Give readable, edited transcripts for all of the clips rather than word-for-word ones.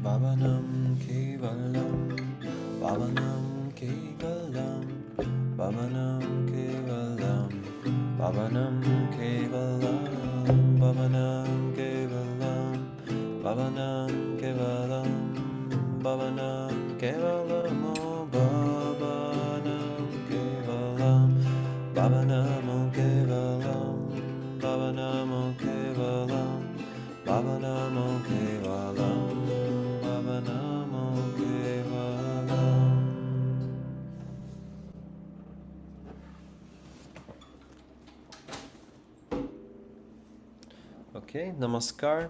Bhavanam Kevalam, Bhavanam Kevalam, Bhavanam Kevalam, Bhavanam Kevalam, Bhavanam Kevalam, Bhavanam Kevalam, Bhavanam Kevalam, oh Bhavanam Kevalam, Bhavanam Kevalam, Bhavanam Kevalam, Bhavanam Kevalam, Bhavanam Kevalam. Okay, namaskar.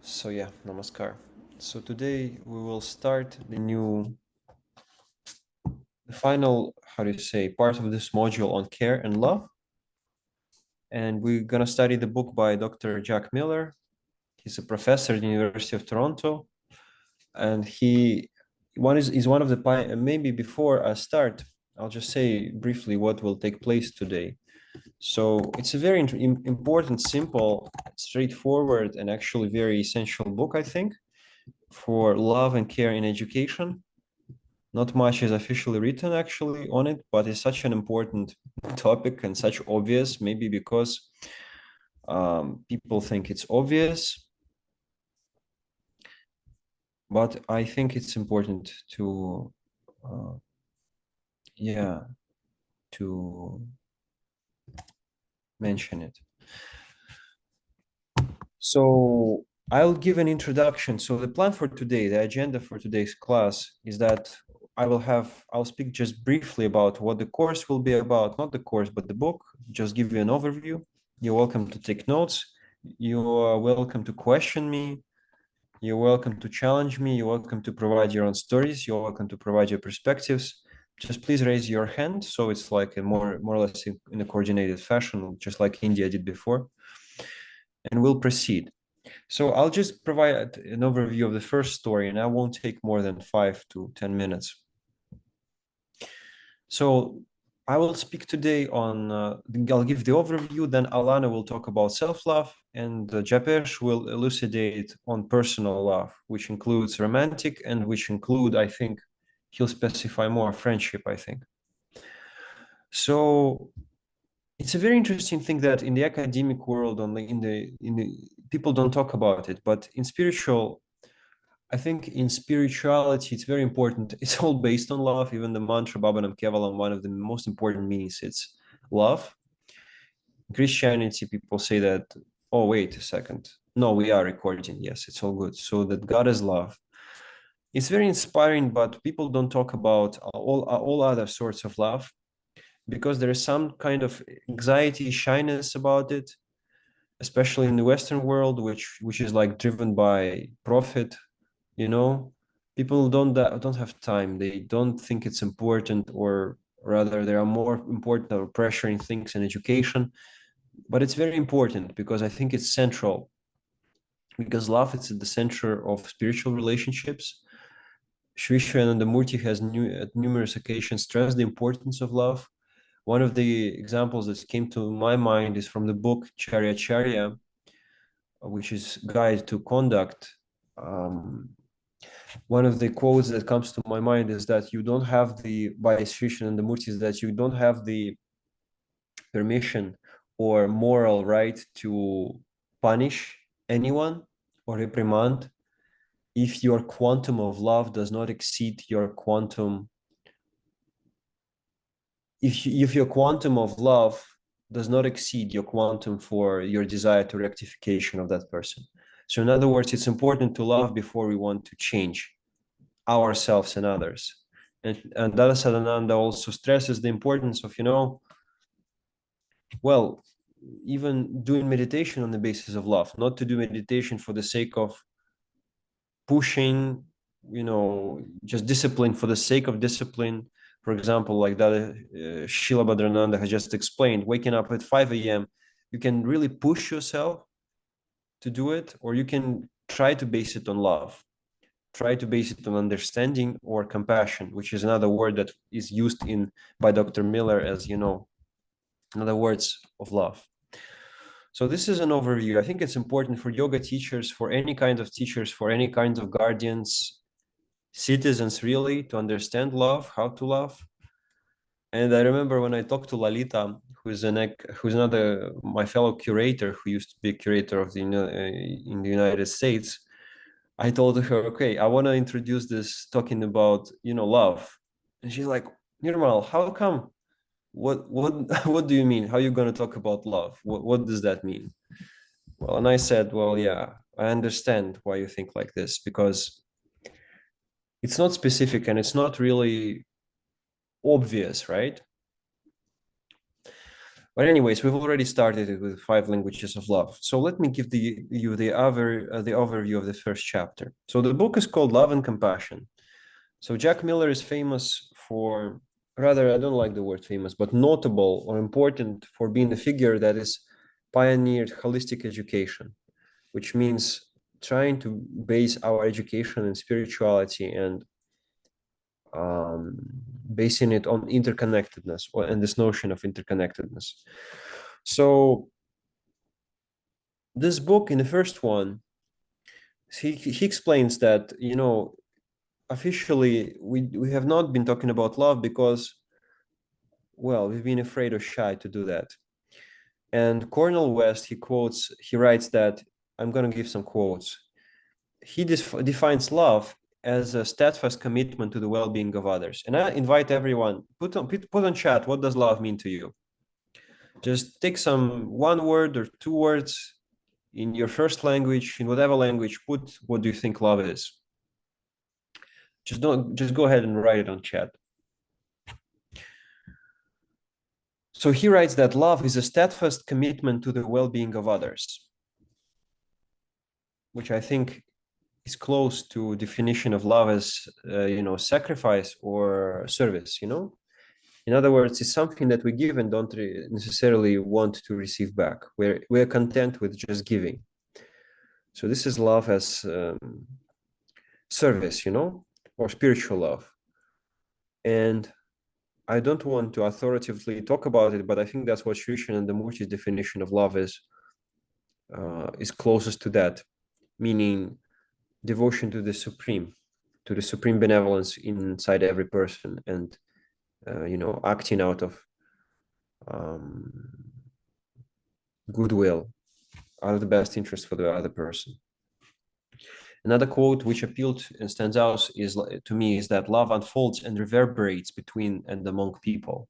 So yeah, namaskar. So today we will start the final, how do you say, part of this module on care and love. And we're gonna study the book by Dr. Jack Miller. He's a professor at the University of Toronto, and is one of the maybe before I start, I'll just say briefly what will take place today. So it's a very important, simple, straightforward, and actually very essential book, I think, for love and care in education. Not much is officially written actually on it, but it's such an important topic and such obvious, maybe because people think it's obvious, but I think it's important to, yeah, to mention it. So I'll give an introduction. So the plan for today, the agenda for today's class is that I'll speak just briefly about what the course will be about, not the course, but the book, just give you an overview. You're welcome to take notes. You are welcome to question me. You're welcome to challenge me. You're welcome to provide your own stories. You're welcome to provide your perspectives. Just please raise your hand. So it's like a more or less in a coordinated fashion, just like India did before. And we'll proceed. So I'll just provide an overview of the first story, and I won't take more than 5 to 10 minutes. So I will speak today on, I'll give the overview, then Alana will talk about self-love, and Japesh will elucidate on personal love, which includes romantic and which include, I think, he'll specify more friendship, I think. So it's a very interesting thing that in the academic world, in the people don't talk about it, but in spiritual, I think in spirituality, it's very important. It's all based on love. Even the mantra Bhavanam Kevalam, one of the most important meanings, it's love. In Christianity, people say that, oh, wait a second. No, we are recording. Yes, it's all good. So that God is love. It's very inspiring, but people don't talk about all other sorts of love because there is some kind of anxiety, shyness about it, especially in the Western world, which is like driven by profit. You know, people don't have time. They don't think it's important, or rather there are more important or pressuring things in education. But it's very important because I think it's central, because love is at the center of spiritual relationships. Sri Srianandamurti has at numerous occasions stressed the importance of love. One of the examples that came to my mind is from the book Charya Charya, which is Guide to Conduct. One of the quotes that comes to my mind is that you don't have by Sri Srianandamurti, is that you don't have the permission or moral right to punish anyone or reprimand if your quantum of love does not exceed your quantum, if your quantum of love does not exceed your quantum for your desire to rectification of that person. So in other words, it's important to love before we want to change ourselves and others. And Dada Sadananda also stresses the importance of, well, even doing meditation on the basis of love, not to do meditation for the sake of pushing, just discipline for the sake of discipline. For example, like that, Srila Bhadrananda has just explained, waking up at 5 a.m., you can really push yourself to do it, or you can try to base it on love. Try to base it on understanding or compassion, which is another word that is used by Dr. Miller as, in other words of love. So this is an overview. I think it's important for yoga teachers, for any kind of teachers, for any kind of guardians, citizens really, to understand love, how to love. And I remember when I talked to Lalita, who's another my fellow curator who used to be curator of in the United States. I told her, okay, I want to introduce this talking about love, and she's like, Nirmal, how come? What what do you mean? How are you going to talk about love? What does that mean? Well, and I said, well, yeah, I understand why you think like this, because it's not specific and it's not really obvious, right? But anyways, we've already started it with 5 languages of love. So let me give you the overview of the first chapter. So the book is called Love and Compassion. So Jack Miller is famous for, rather, I don't like the word famous, but notable or important for being a figure that is pioneered holistic education, which means trying to base our education in spirituality and basing it on interconnectedness and this notion of interconnectedness. So this book, in the first one, he explains that officially we have not been talking about love because, well, we've been afraid or shy to do that. And Cornel West, he writes that, I'm going to give some quotes. He defines love as a steadfast commitment to the well-being of others. And I invite everyone, put on chat, what does love mean to you? Just take some one word or 2 words in your first language, in whatever language, put what do you think love is. Just go ahead and write it on chat. So he writes that love is a steadfast commitment to the well-being of others, which I think is close to definition of love as sacrifice or service. In other words, it's something that we give and don't necessarily want to receive back. We're content with just giving. So this is love as service, or spiritual love. And I don't want to authoritatively talk about it, but I think that's what Sri Shanandamurti's definition of love is closest to that, meaning devotion to the supreme benevolence inside every person, and acting out of goodwill, out of the best interest for the other person. Another quote which appealed and stands out to me is that love unfolds and reverberates between and among people.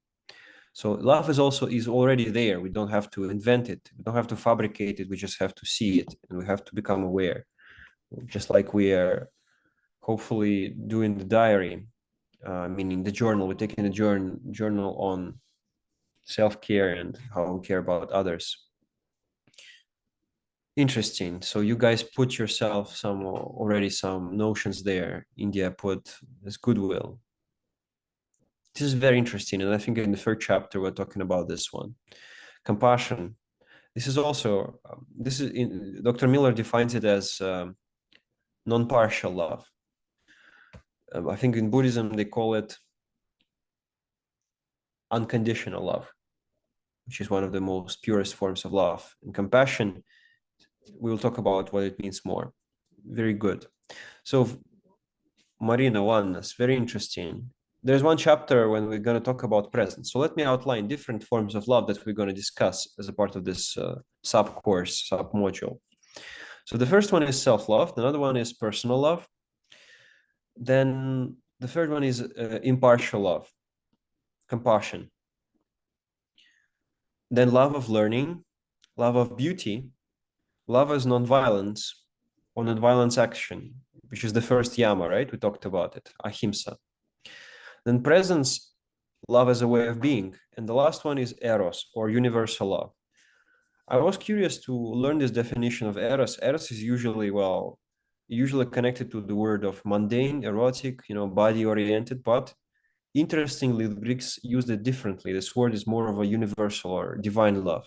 So love is already there. We don't have to invent it. We don't have to fabricate it. We just have to see it, and we have to become aware. Just like we are hopefully doing the diary, meaning the journal. We're taking a journal on self-care and how we care about others. Interesting. So you guys put yourself some notions there. India put this goodwill. This is very interesting, and I think in the third chapter we're talking about this one. Compassion. This is also Dr. Miller defines it as non-partial love. I think in Buddhism they call it unconditional love, which is one of the most purest forms of love. And compassion, we will talk about what it means more. Very good. So Marina, that's very interesting. There's one chapter when we're going to talk about presence. So let me outline different forms of love that we're going to discuss as a part of this sub-course, sub-module. So the first one is self-love. Another one is personal love. Then the third one is impartial love, compassion. Then love of learning, love of beauty, love as nonviolence or nonviolence action, which is the first yama, right? We talked about it, ahimsa. Then presence, love as a way of being. And the last one is eros, or universal love. I was curious to learn this definition of eros. Eros is usually connected to the word of mundane, erotic, body-oriented, but interestingly, the Greeks used it differently. This word is more of a universal or divine love.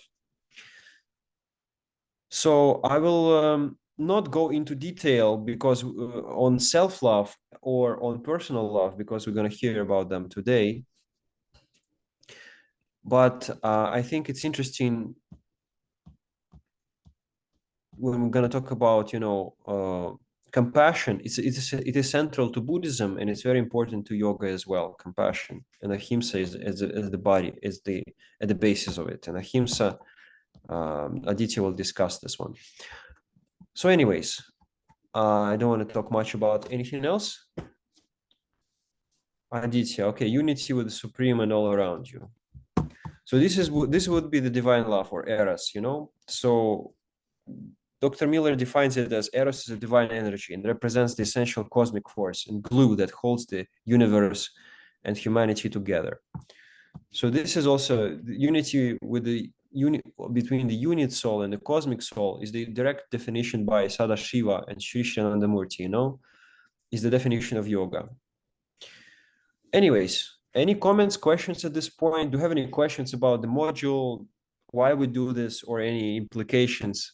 So I will not go into detail because on self-love or on personal love, because we're going to hear about them today. But I think it's interesting when we're going to talk about, compassion, it is central to Buddhism, and it's very important to yoga as well. Compassion and ahimsa is the body, is the at the basis of it. And ahimsa, Aditya will discuss this one. So anyways, I don't want to talk much about anything else. Aditya, okay, unity with the supreme and all around you. So this would be the divine love, or eros, So Dr. Miller defines it as eros is a divine energy and represents the essential cosmic force and glue that holds the universe and humanity together. So this is also the unity with the between the unit soul and the cosmic soul is the direct definition by Sadashiva and Sri Shanandamurti, is the definition of yoga. Anyways, any comments, questions at this point? Do you have any questions about the module, why we do this, or any implications?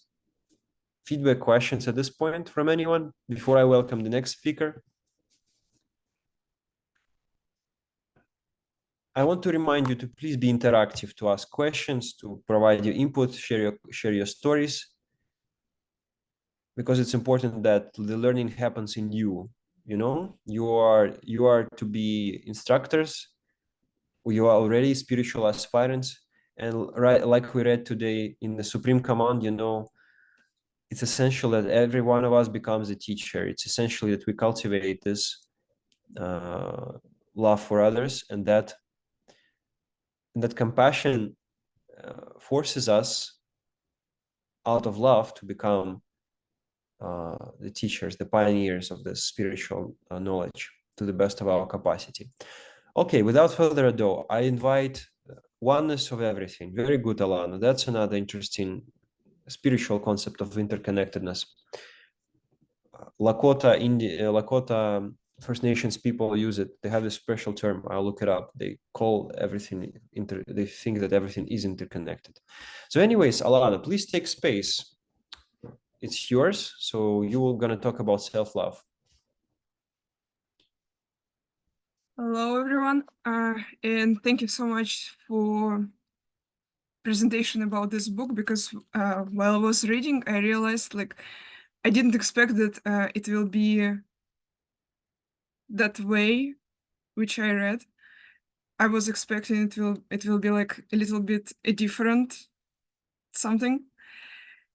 Feedback, questions at this point from anyone before I welcome the next speaker? I want to remind you to please be interactive, to ask questions, to provide your input, share your stories, because it's important that the learning happens in you. You are to be instructors. You are already spiritual aspirants, and right, like we read today in the Supreme Command, it's essential that every one of us becomes a teacher. It's essential that we cultivate this love for others, and that compassion forces us out of love to become the teachers, the pioneers of the spiritual knowledge to the best of our capacity. Okay, without further ado, I invite oneness of everything. Very good, Alana. That's another interesting spiritual concept of interconnectedness. Lakota First Nations people use it. They have a special term. I'll look it up. They call everything they think that everything is interconnected. So anyways, Alana, please take space. It's yours. So you're going to talk about self-love. Hello, everyone. And thank you so much for presentation about this book, because while I was reading, I realized I didn't expect that it will be that way, which I read. I was expecting it will be like a little bit a different something.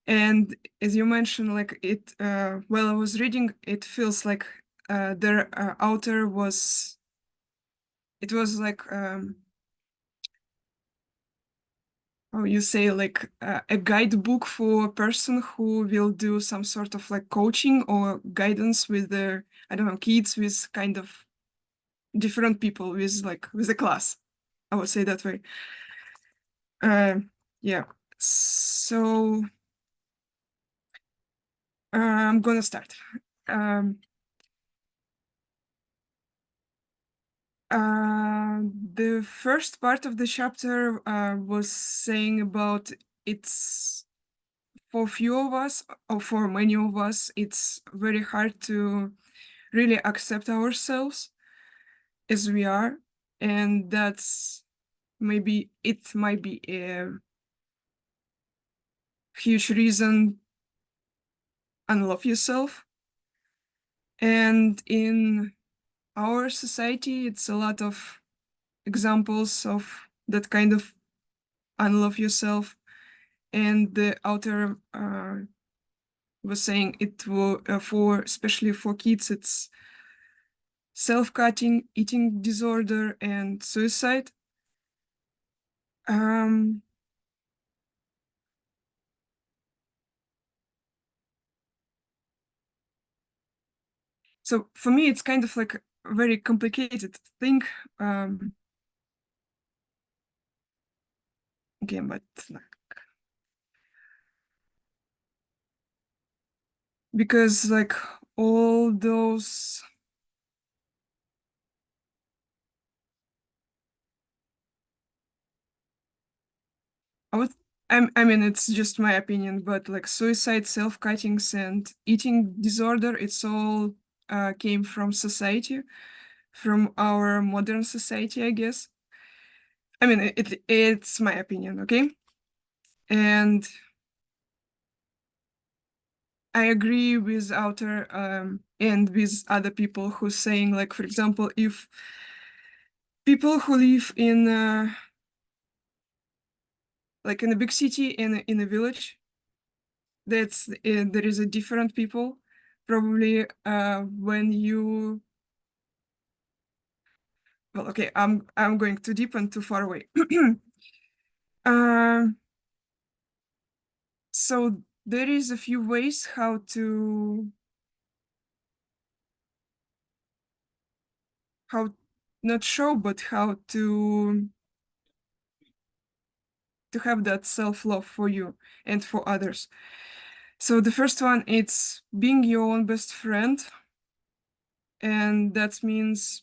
And as you mentioned, while I was reading, it feels like their author was how you say, a guidebook for a person who will do some sort of coaching or guidance with their, I don't know, kids, with kind of different people, with a class, I would say that way. Yeah, so I'm gonna start. The first part of the chapter was saying about it's for few of us, or for many of us, it's very hard to really accept ourselves as we are, and it might be a huge reason unlove yourself. And in our society, it's a lot of examples of that kind of unlove yourself. And the author was saying it will, especially for kids, it's self-cutting, eating disorder, and suicide. So for me, it's kind of like a very complicated thing. Okay, but because all those I mean, it's just my opinion, but suicide, self-cuttings, and eating disorder, it's all came from society, from our modern society, I guess. I mean, it's my opinion, okay? And I agree with Outer and with other people who saying, like, for example, if people who live in like in a big city in a village, that's there is a different people. Probably when you well, okay, I'm going too deep and too far away. Um, so there is a few ways how not show, but how to have that self-love for you and for others. So the first one, it's being your own best friend. And that means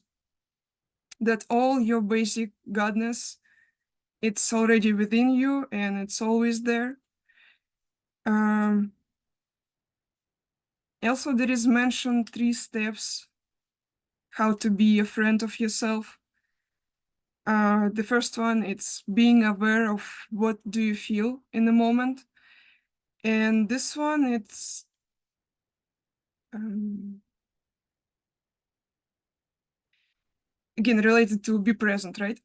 that all your basic godness, it's already within you and it's always there. Also, there is mentioned 3 steps how to be a friend of yourself. The first one, it's being aware of what do you feel in the moment. And this one, it's again related to be present, right?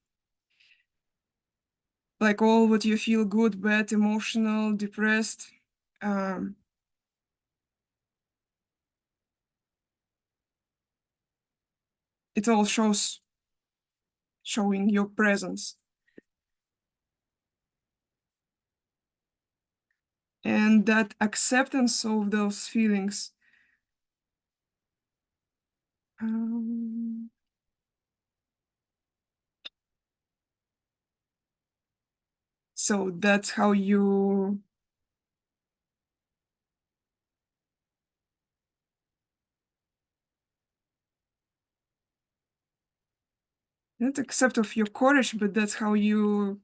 Like all what you feel, good, bad, emotional, depressed. It all showing your presence. And that acceptance of those feelings. So that's how you not accept of your courage, but that's how you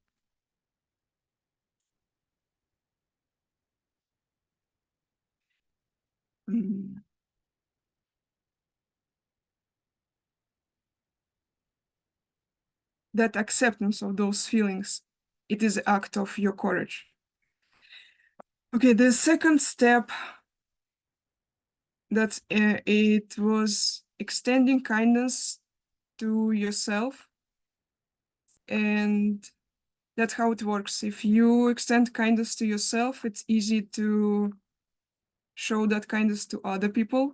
that acceptance of those feelings, it is the act of your courage. Okay, the second step, that it was extending kindness to yourself. And that's how it works. If you extend kindness to yourself, it's easy to show that kindness to other people.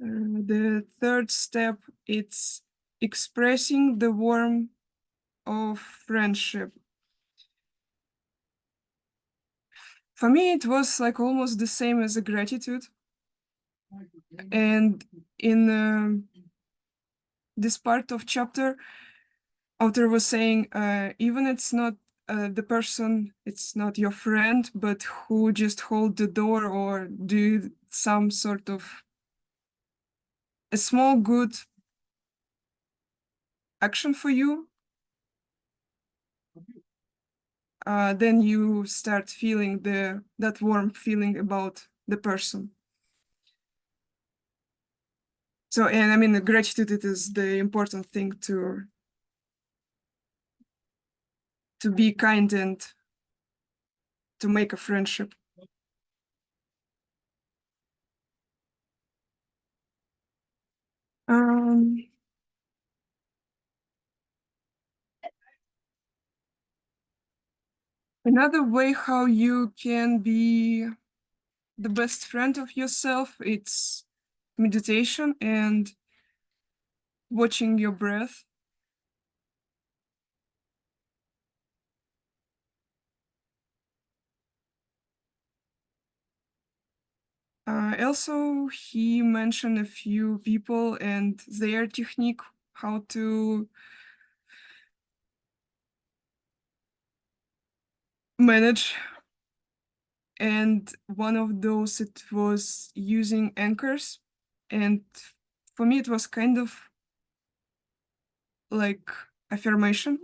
The third step, it's expressing the warmth of friendship. For me, it was like almost the same as a gratitude. And in this part of chapter, author was saying, even it's not the person, it's not your friend, but who just hold the door or do some sort of a small good action for you, then you start feeling that warm feeling about the person. So, and I mean, the gratitude, it is the important thing to be kind and to make a friendship. Another way how you can be the best friend of yourself, it's meditation and watching your breath. Also, he mentioned a few people and their technique, how to manage. And one of those, it was using anchors. And for me, it was kind of like affirmation.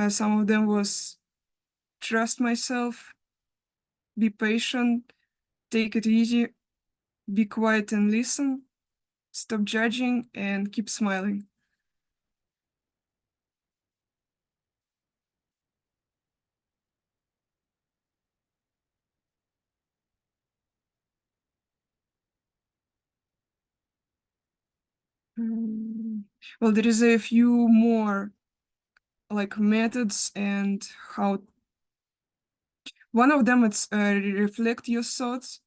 Some of them was trust myself, be patient, take it easy, be quiet and listen. stop judging, and keep smiling. Well, there is a few more like methods and how one of them it's reflect your thoughts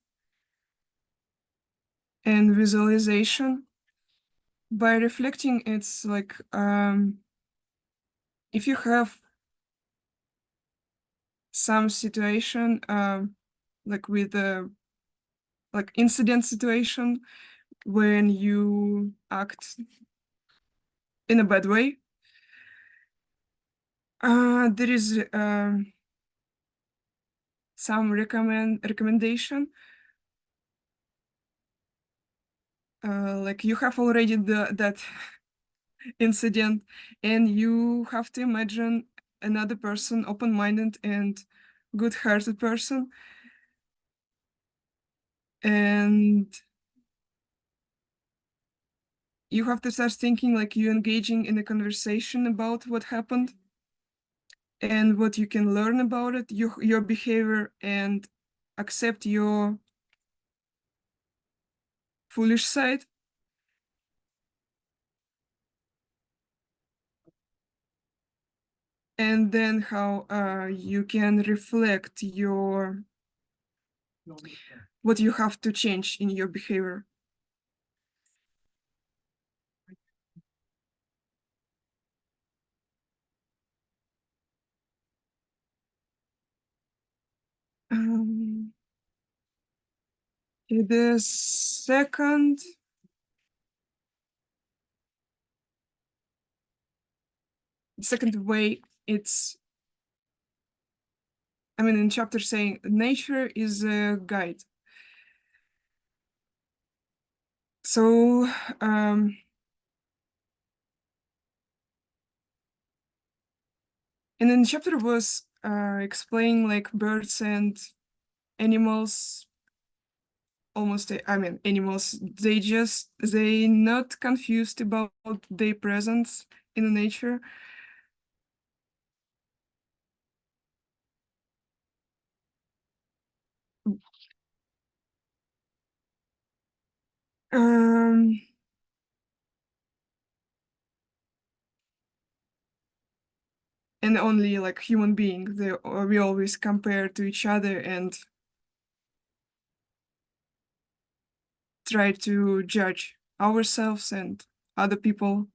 and visualization. By reflecting, it's like if you have some situation like with a like incident situation when you act in a bad way, there is some recommendation. Like you have already that incident, and you have to imagine another person, open-minded and good-hearted person, and you have to start thinking like you engaging in a conversation about what happened and what you can learn about it, your behavior, and accept your foolish side. And then how you can reflect what you have to change in your behavior. Um, the second way, it's, I mean, in chapter saying nature is a guide. So and then chapter was explaining like birds and animals, almost, I mean, animals, they not confused about their presence in nature. Um, and only like human being, we always compare to each other and try to judge ourselves and other people.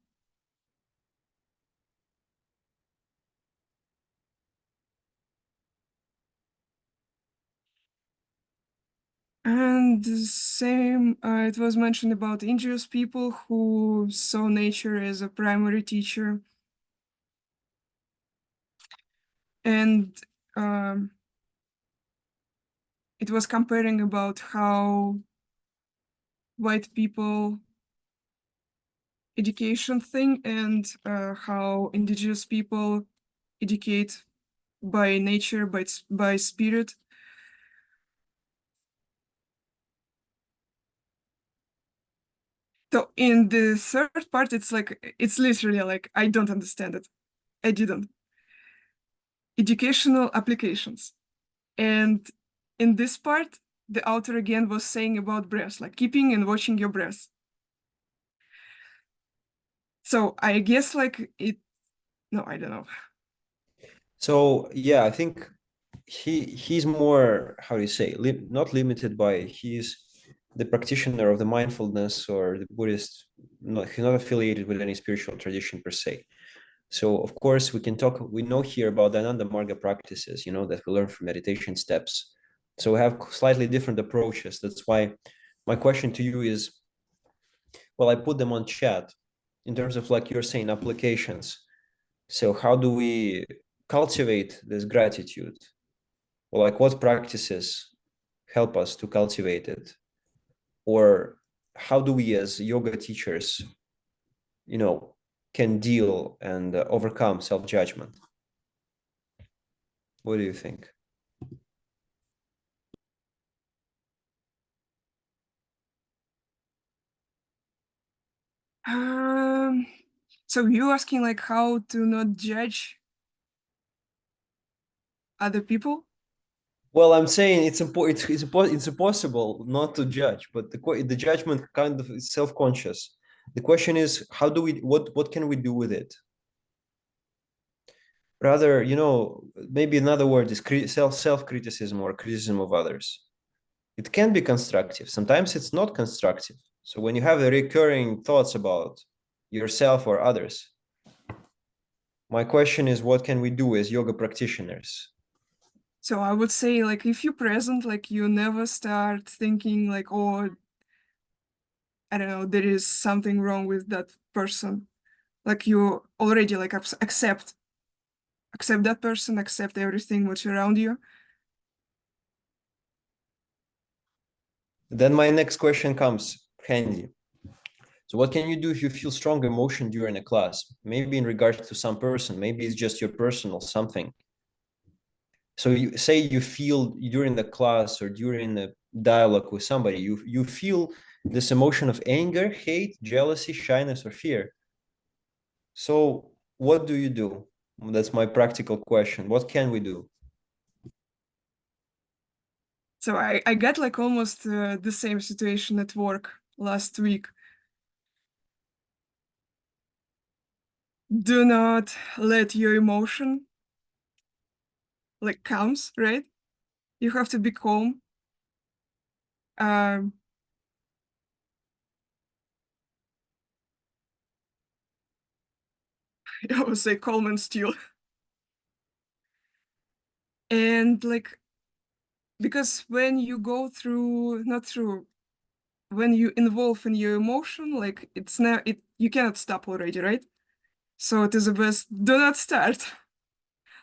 And the same, it was mentioned about indigenous people who saw nature as a primary teacher. And it was comparing about how white people education thing and how indigenous people educate by nature, by spirit. So in the third part, it's like, it's literally like, I don't understand it. I didn't. Educational applications. And in this part, the author again was saying about breath, like keeping and watching your breath. So I guess like no, I don't know. So yeah, I think he's more, how do you say, not limited by, he's the practitioner of the mindfulness or the Buddhist, he's not affiliated with any spiritual tradition per se. So of course we can talk, we know here about the Ananda Marga practices, that we learn from meditation steps. So we have slightly different approaches. That's why my question to you is, well, I put them on chat in terms of, like you're saying, applications. So how do we cultivate this gratitude? Or like what practices help us to cultivate it? Or how do we as yoga teachers, can deal and overcome self-judgment? What do you think? So you asking like how to not judge other people? Well, I'm saying it's impossible not to judge, but the judgment kind of is self-conscious. The question is, how do we what can we do with it? Rather, maybe another word is self-criticism or criticism of others. It can be constructive. Sometimes it's not constructive. So when you have the recurring thoughts about yourself or others, my question is, what can we do as yoga practitioners? So I would say like if you're present, like you never start thinking like, oh, I don't know, there is something wrong with that person. Like you already like accept that person, accept everything what's around you. Then my next question comes handy. So what can you do if you feel strong emotion during a class? Maybe in regards to some person, maybe it's just your personal something. So you say you feel during the class or during the dialogue with somebody, you feel this emotion of anger, hate, jealousy, shyness, or fear. So what do you do? That's my practical question. What can we do? So I got like almost the same situation at work last week. Do not let your emotion like comes, right? You have to be calm. Um, I would say calm and still. And like, because when you go through, not through, when you involve in your emotion, like it's now, you cannot stop already, right? So it is the best, do not start.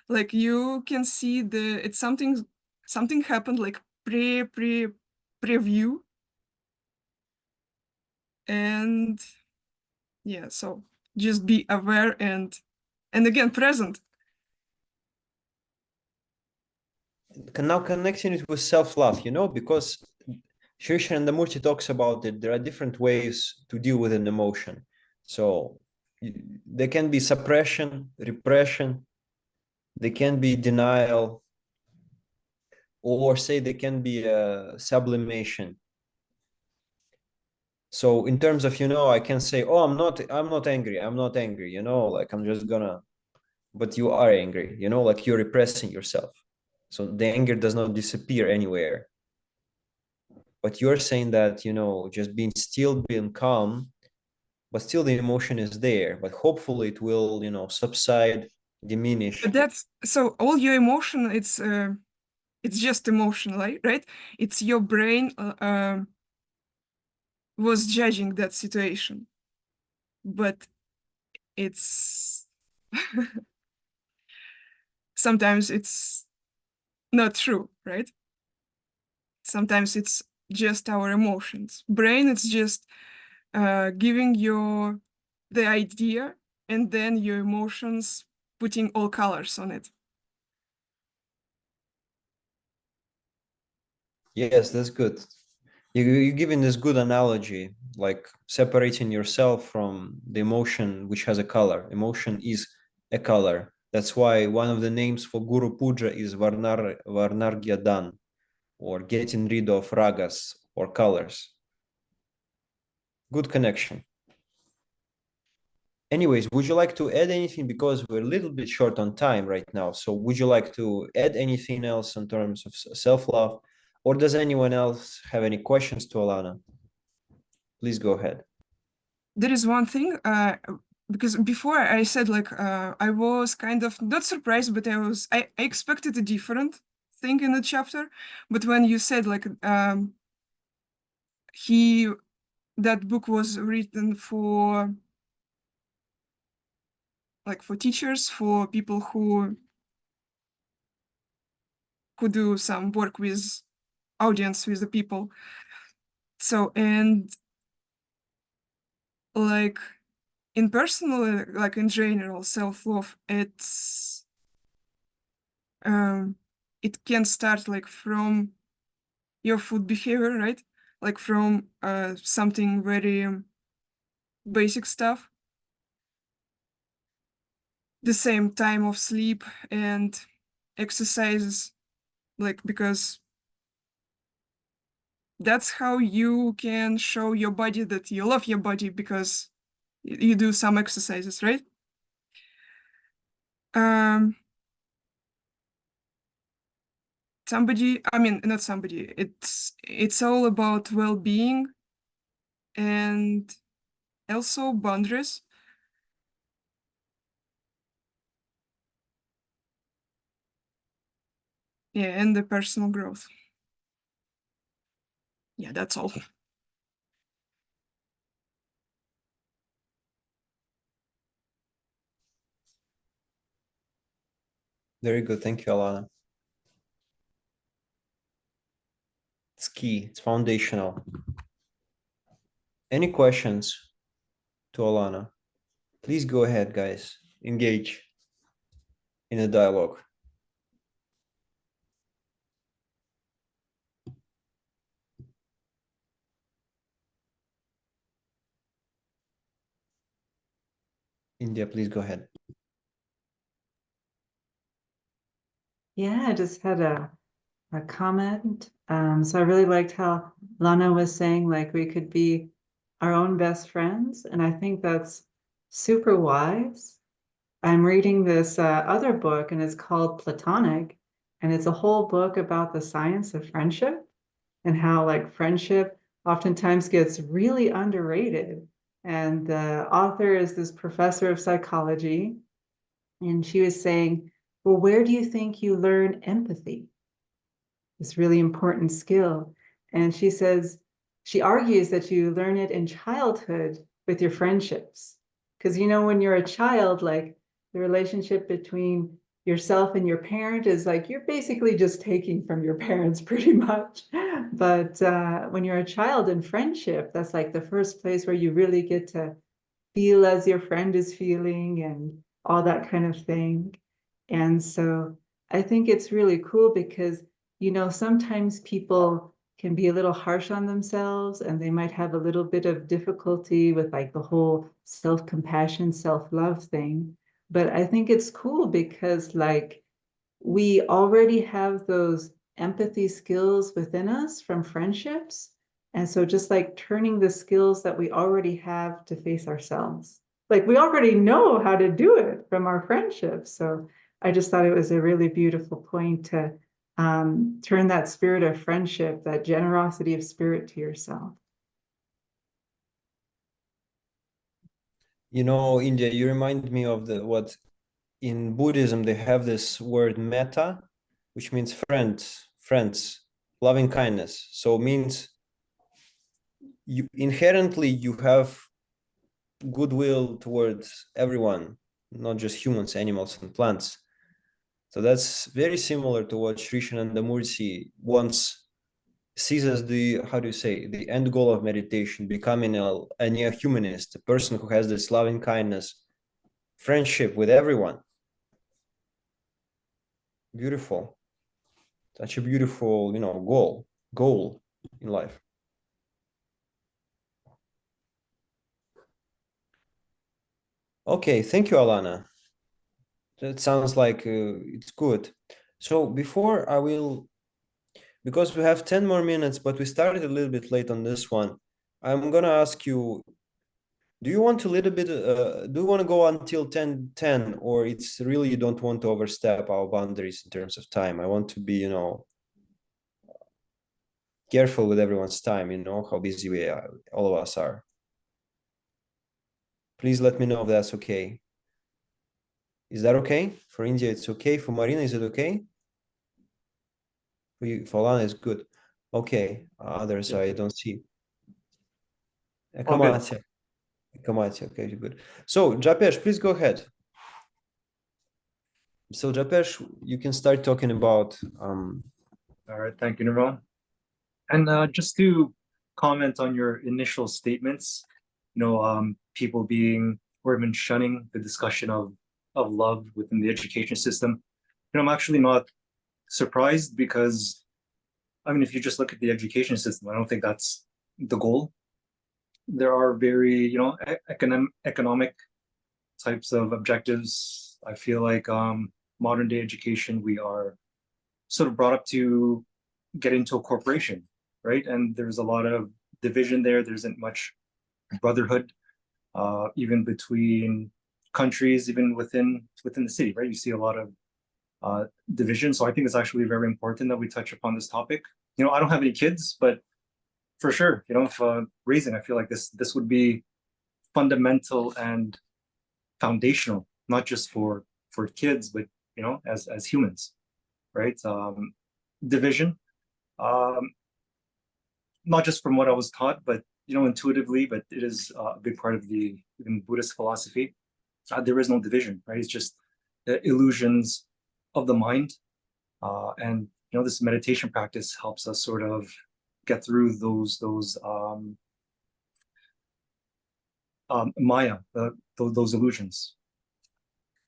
Like you can see it's something happened like preview. And yeah, so just be aware and again present. Now connecting it with self-love, because Sri Shanandamurti talks about it, there are different ways to deal with an emotion. So there can be suppression, repression, there can be denial, or say there can be a sublimation. So in terms of, I can say, oh, I'm not angry, like I'm just gonna, but you are angry, like you're repressing yourself. So the anger does not disappear anywhere. But you're saying that, just being still, being calm, but still the emotion is there, but hopefully it will, subside, diminish. But that's so all your emotion, it's just emotion, right? It's your brain was judging that situation, but it's sometimes it's not true, right? Sometimes it's just our emotions. Brain, it's just giving you the idea and then your emotions putting all colors on it. Yes, that's good. You're giving this good analogy, like separating yourself from the emotion which has a color. Emotion is a color. That's why one of the names for Guru Puja is Varnargyadan, or getting rid of ragas or colors. Good connection. Anyways, would you like to add anything? Because we're a little bit short on time right now. So would you like to add anything else in terms of self-love? Or does anyone else have any questions to Alana? Please go ahead. There is one thing, because before I said like I was kind of not surprised, but I expected a different thing in the chapter. But when you said like he that book was written for teachers, for people who do some work with audience, with the people. So and like in personal, like in general, self-love, it can start like from your food behavior, right? Like from something very basic stuff. the same time of sleep and exercises, like, because that's how you can show your body that you love your body, because you do some exercises, right? Not somebody, it's all about well-being and also boundaries. Yeah, and the personal growth. Yeah, that's all. Very good. Thank you, Alana. It's key. It's foundational. Any questions to Alana? Please go ahead, guys. Engage in a dialogue. India, please go ahead. Yeah, I just had a comment. So I really liked how Lana was saying, like, we could be our own best friends. And I think that's super wise. I'm reading this other book, and it's called Platonic. And it's a whole book about the science of friendship and how, like, friendship oftentimes gets really underrated. And the author is this professor of psychology. And she was saying, well, where do you think you learn empathy? This really important skill. And she argues that you learn it in childhood with your friendships. Because, when you're a child, like, the relationship between yourself and your parent is like, you're basically just taking from your parents pretty much. But when you're a child in friendship, that's like the first place where you really get to feel as your friend is feeling and all that kind of thing. And so I think it's really cool because, sometimes people can be a little harsh on themselves and they might have a little bit of difficulty with, like, the whole self-compassion, self-love thing. But I think it's cool because, like, we already have those empathy skills within us from friendships. And so just like turning the skills that we already have to face ourselves. Like, we already know how to do it from our friendships. So I just thought it was a really beautiful point to turn that spirit of friendship, that generosity of spirit, to yourself. India, you remind me of what in Buddhism they have this word metta, which means friends, loving kindness. So it means you inherently you have goodwill towards everyone, not just humans, animals, and plants. So that's very similar to what Sri Shanandamurti once sees as the end goal of meditation, becoming a neo-humanist, a person who has this loving kindness, friendship with everyone. Beautiful. Such a beautiful, goal in life. Okay, thank you, Alana. That sounds like it's good. So because we have 10 more minutes, but we started a little bit late on this one, I'm gonna ask you, do you want to go until 10:10, or it's really you don't want to overstep our boundaries in terms of time? I want to be, careful with everyone's time, how busy we are, all of us are. Please let me know if that's okay. Is that okay? For India, it's okay. For Marina, is it okay? For Lana, it's good. Okay. Others, I don't see. Kamatia. Okay, good. So, Japesh, please go ahead. So, Japesh, you can start talking about. All right, thank you, Nirmal. And just to comment on your initial statements, people being or even shunning the discussion of love within the education system. I'm actually not surprised because, if you just look at the education system, I don't think that's the goal. There are very, economic types of objectives I feel like modern day education, we are sort of brought up to get into a corporation, right? And there's a lot of division there. There isn't much brotherhood, even between countries, even within the city, right? You see a lot of division. So I think it's actually very important that we touch upon this topic. You know, I don't have any kids, but for sure, you know, if raising, I feel like this would be fundamental and foundational, not just for kids, but you know, as humans, right? Division, not just from what I was taught, but you know, intuitively, but it is a big part of the even Buddhist philosophy. There is no division, right? It's just illusions of the mind, and you know, this meditation practice helps us sort of get through those Maya, those illusions.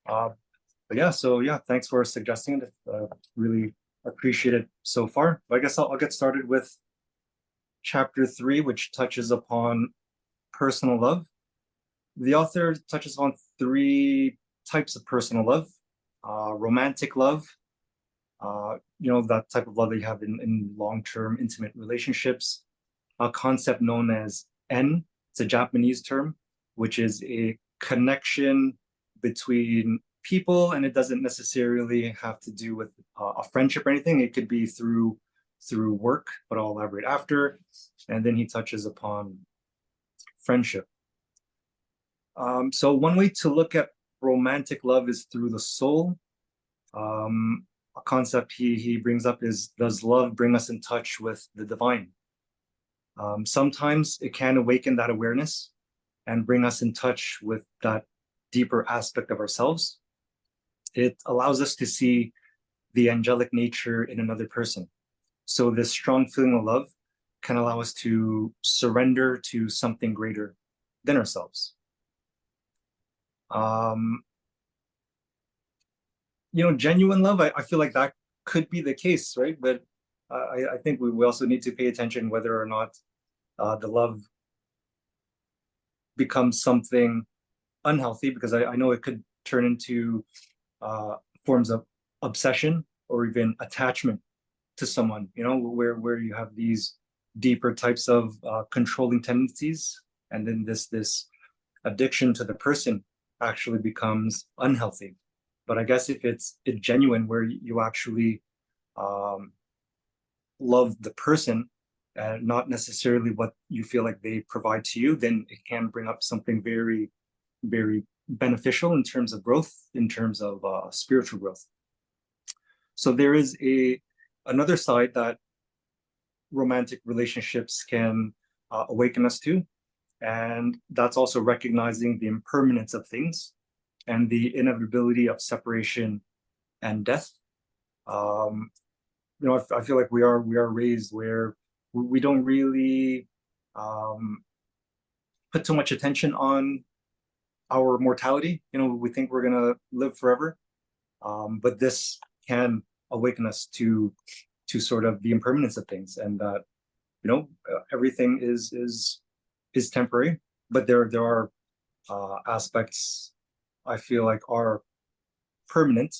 But yeah, so yeah, thanks for suggesting it. Really appreciate it so far. But I guess I'll get started with chapter 3, which touches upon personal love. The author touches on 3 types of personal love: romantic love, you know, that type of love that you have in long-term intimate relationships, a concept known as en. It's a Japanese term, which is a connection between people, and it doesn't necessarily have to do with a friendship or anything. It could be through work, but I'll elaborate after. And then he touches upon friendship. So one way to look at romantic love is through the soul. A concept he brings up is, does love bring us in touch with the divine? Sometimes it can awaken that awareness and bring us in touch with that deeper aspect of ourselves. It allows us to see the angelic nature in another person. So this strong feeling of love can allow us to surrender to something greater than ourselves. You know, genuine love, I feel like that could be the case, right? But I think we also need to pay attention whether or not the love becomes something unhealthy, because I know it could turn into forms of obsession or even attachment to someone, you know, where you have these deeper types of controlling tendencies, and then this addiction to the person actually becomes unhealthy. But I guess if it's genuine, where you actually love the person and not necessarily what you feel like they provide to you, then it can bring up something very, very beneficial in terms of growth, in terms of spiritual growth. So there is another side that romantic relationships can awaken us to, and that's also recognizing the impermanence of things and the inevitability of separation and death. You know, I feel like we are raised where we don't really put too much attention on our mortality. You know, we think we're gonna live forever, but this can awaken us to sort of the impermanence of things, and that, you know, everything is temporary, but there are aspects I feel like are permanent.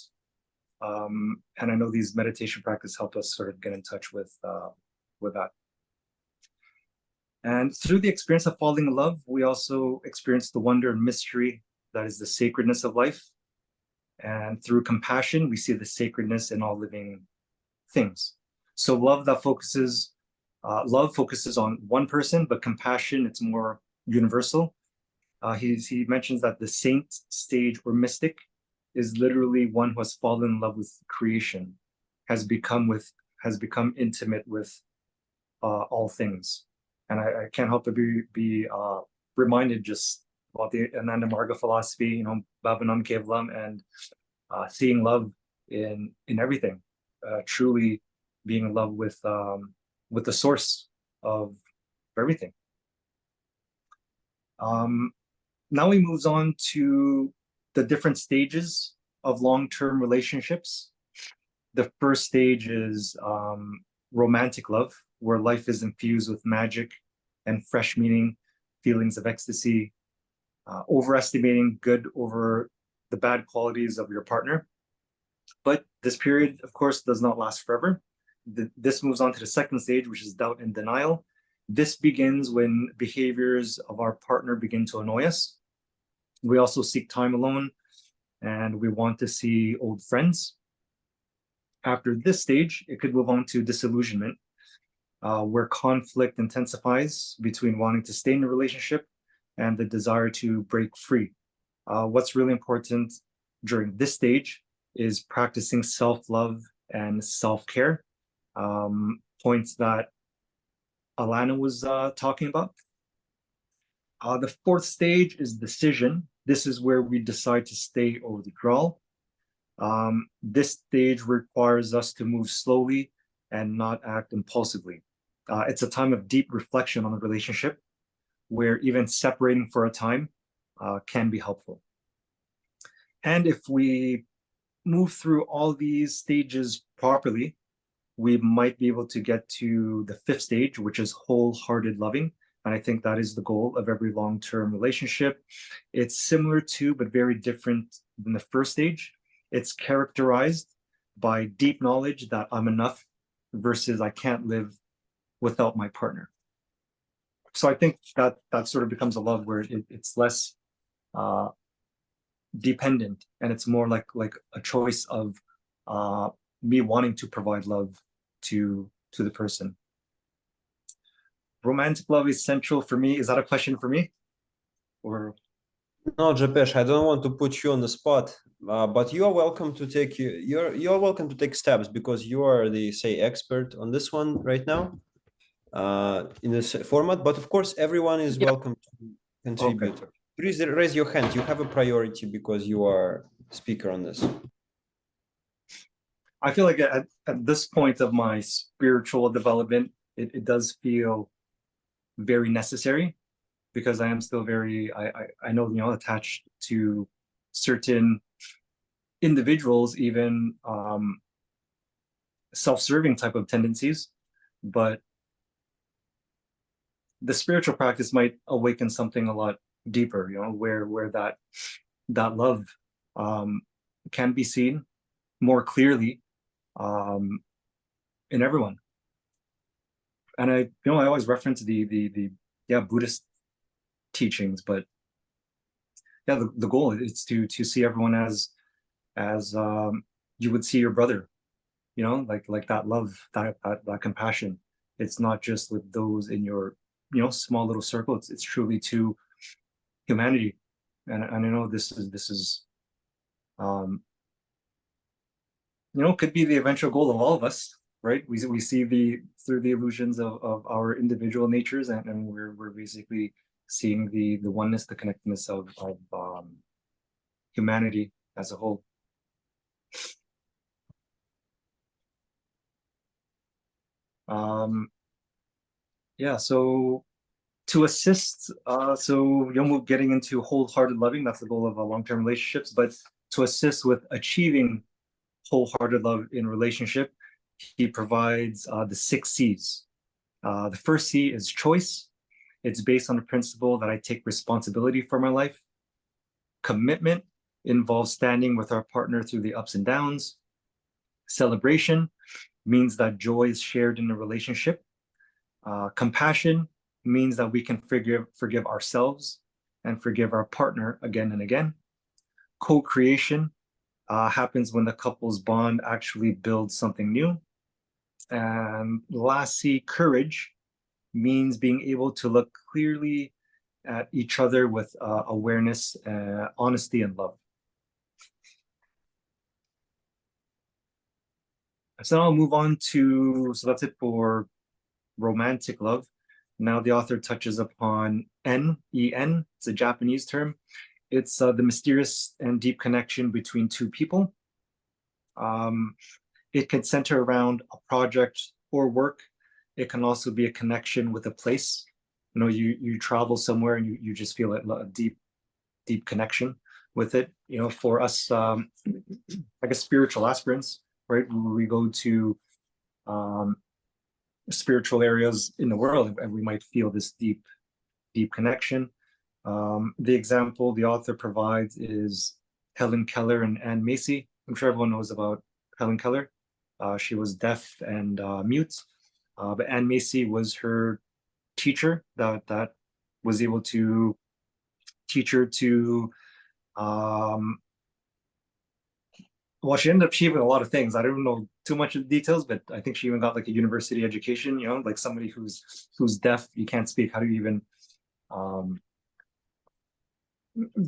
And I know these meditation practices help us sort of get in touch with that. And through the experience of falling in love, we also experience the wonder and mystery that is the sacredness of life. And through compassion, we see the sacredness in all living things. So love focuses on one person, but compassion, it's more universal. He mentions that the saint, sage, or mystic is literally one who has fallen in love with creation, has become intimate with all things. And I can't help but be reminded just about the Ananda Marga philosophy, you know, Bhavanam Kevalam, and seeing love in everything, truly being in love with the source of everything. Now he moves on to the different stages of long-term relationships. The first stage is romantic love, where life is infused with magic and fresh meaning, feelings of ecstasy, overestimating good over the bad qualities of your partner. But this period, of course, does not last forever. This moves on to the second stage, which is doubt and denial. This begins when behaviors of our partner begin to annoy us. We also seek time alone, and we want to see old friends. After this stage, it could move on to disillusionment, where conflict intensifies between wanting to stay in a relationship and the desire to break free. What's really important during this stage is practicing self-love and self-care, points that Alana was talking about. The fourth stage is decision. This is where we decide to stay or withdraw. This stage requires us to move slowly and not act impulsively. It's a time of deep reflection on the relationship, where even separating for a time can be helpful. And if we move through all these stages properly, we might be able to get to the fifth stage, which is wholehearted loving. And I think that is the goal of every long-term relationship. It's similar to, but very different than the first stage. It's characterized by deep knowledge that I'm enough versus I can't live without my partner. So I think that sort of becomes a love where it's less dependent, and it's more like a choice of me wanting to provide love to the person. Romantic love is central for me. Is that a question for me? Or No, Japesh, I don't want to put you on the spot, but you are welcome to take you're welcome to take steps, because you are the expert on this one right now, in this format. But of course, everyone is welcome to contribute. Okay. Please raise your hand. You have a priority because you are speaker on this. I feel like at this point of my spiritual development, it does feel very necessary, because I am still very, I know, attached to certain individuals, even self-serving type of tendencies. But the spiritual practice might awaken something a lot deeper, where that love can be seen more clearly in everyone. And I always reference the Buddhist teachings, but yeah, the goal is to see everyone as you would see your brother, like that love, that compassion. It's not just with those in your small little circle. It's truly to humanity. And I know this is could be the eventual goal of all of us, right? We see through the illusions of our individual natures, and we're basically seeing the oneness, the connectedness of humanity as a whole. Yeah, so to assist, we're getting into wholehearted loving. That's the goal of long-term relationships. But to assist with achieving wholehearted love in relationship, he provides the 6 C's. The first C is choice. It's based on the principle that I take responsibility for my life. Commitment involves standing with our partner through the ups and downs. Celebration means that joy is shared in the relationship. Compassion means that we can forgive ourselves and forgive our partner again and again. Co-creation happens when the couple's bond actually builds something new. And last C, courage, means being able to look clearly at each other with awareness, honesty, and love. So now I'll move on to, so that's it for romantic love. Now the author touches upon En. It's a Japanese term. It's the mysterious and deep connection between two people. It can center around a project or work. It can also be a connection with a place. You travel somewhere and you just feel a deep connection with it. For us, I guess spiritual aspirants, right? We go to spiritual areas in the world, and we might feel this deep connection. The example the author provides is Helen Keller and Anne Macy. I'm sure everyone knows about Helen Keller. She was deaf and mute, but Anne Macy was her teacher that was able to teach her to well, she ended up achieving a lot of things. I don't know too much of the details, but I think she even got like a university education, you know, like somebody who's deaf, you can't speak. How do you even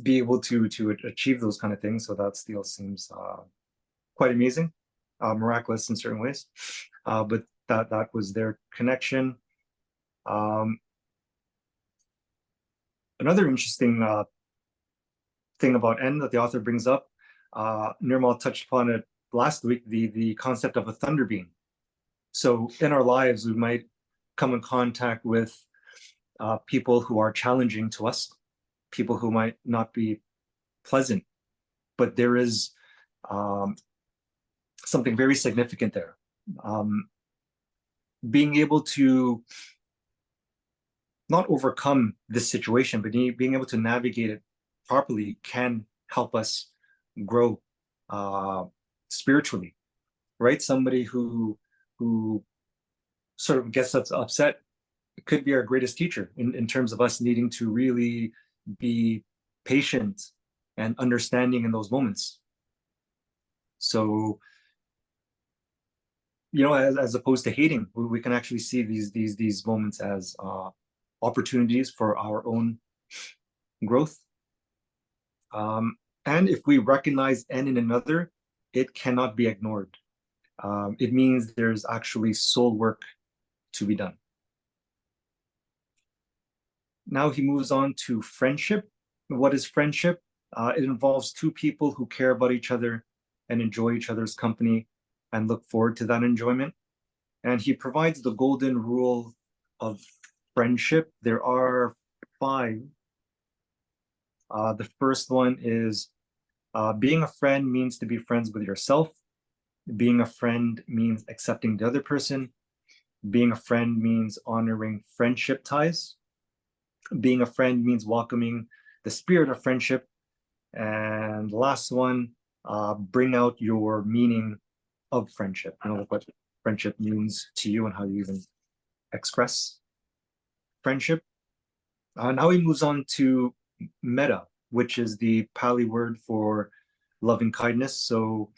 be able to achieve those kind of things? So that still seems quite amazing, miraculous in certain ways. But that was their connection. Another interesting thing about N that the author brings up, Nirmal touched upon it last week, the concept of a thunder beam. So in our lives, we might come in contact with people who are challenging to us, people who might not be pleasant, but there is something very significant there. Being able to not overcome this situation, but being able to navigate it properly can help us grow spiritually, right? Somebody who sort of gets us upset could be our greatest teacher in terms of us needing to really be patient and understanding in those moments. So, you know, as opposed to hating, we can actually see these moments as opportunities for our own growth. And if we recognize N in another, it cannot be ignored. It means there's actually soul work to be done. Now he moves on to friendship. What is friendship? It involves two people who care about each other and enjoy each other's company and look forward to that enjoyment. And he provides the golden rule of friendship. There are 5. The first one is being a friend means to be friends with yourself. Being a friend means accepting the other person. Being a friend means honoring friendship ties. Being a friend means welcoming the spirit of friendship. And the last one, bring out your meaning of friendship. You know, what friendship means to you and how you even express friendship. Now he moves on to metta, which is the Pali word for loving kindness. So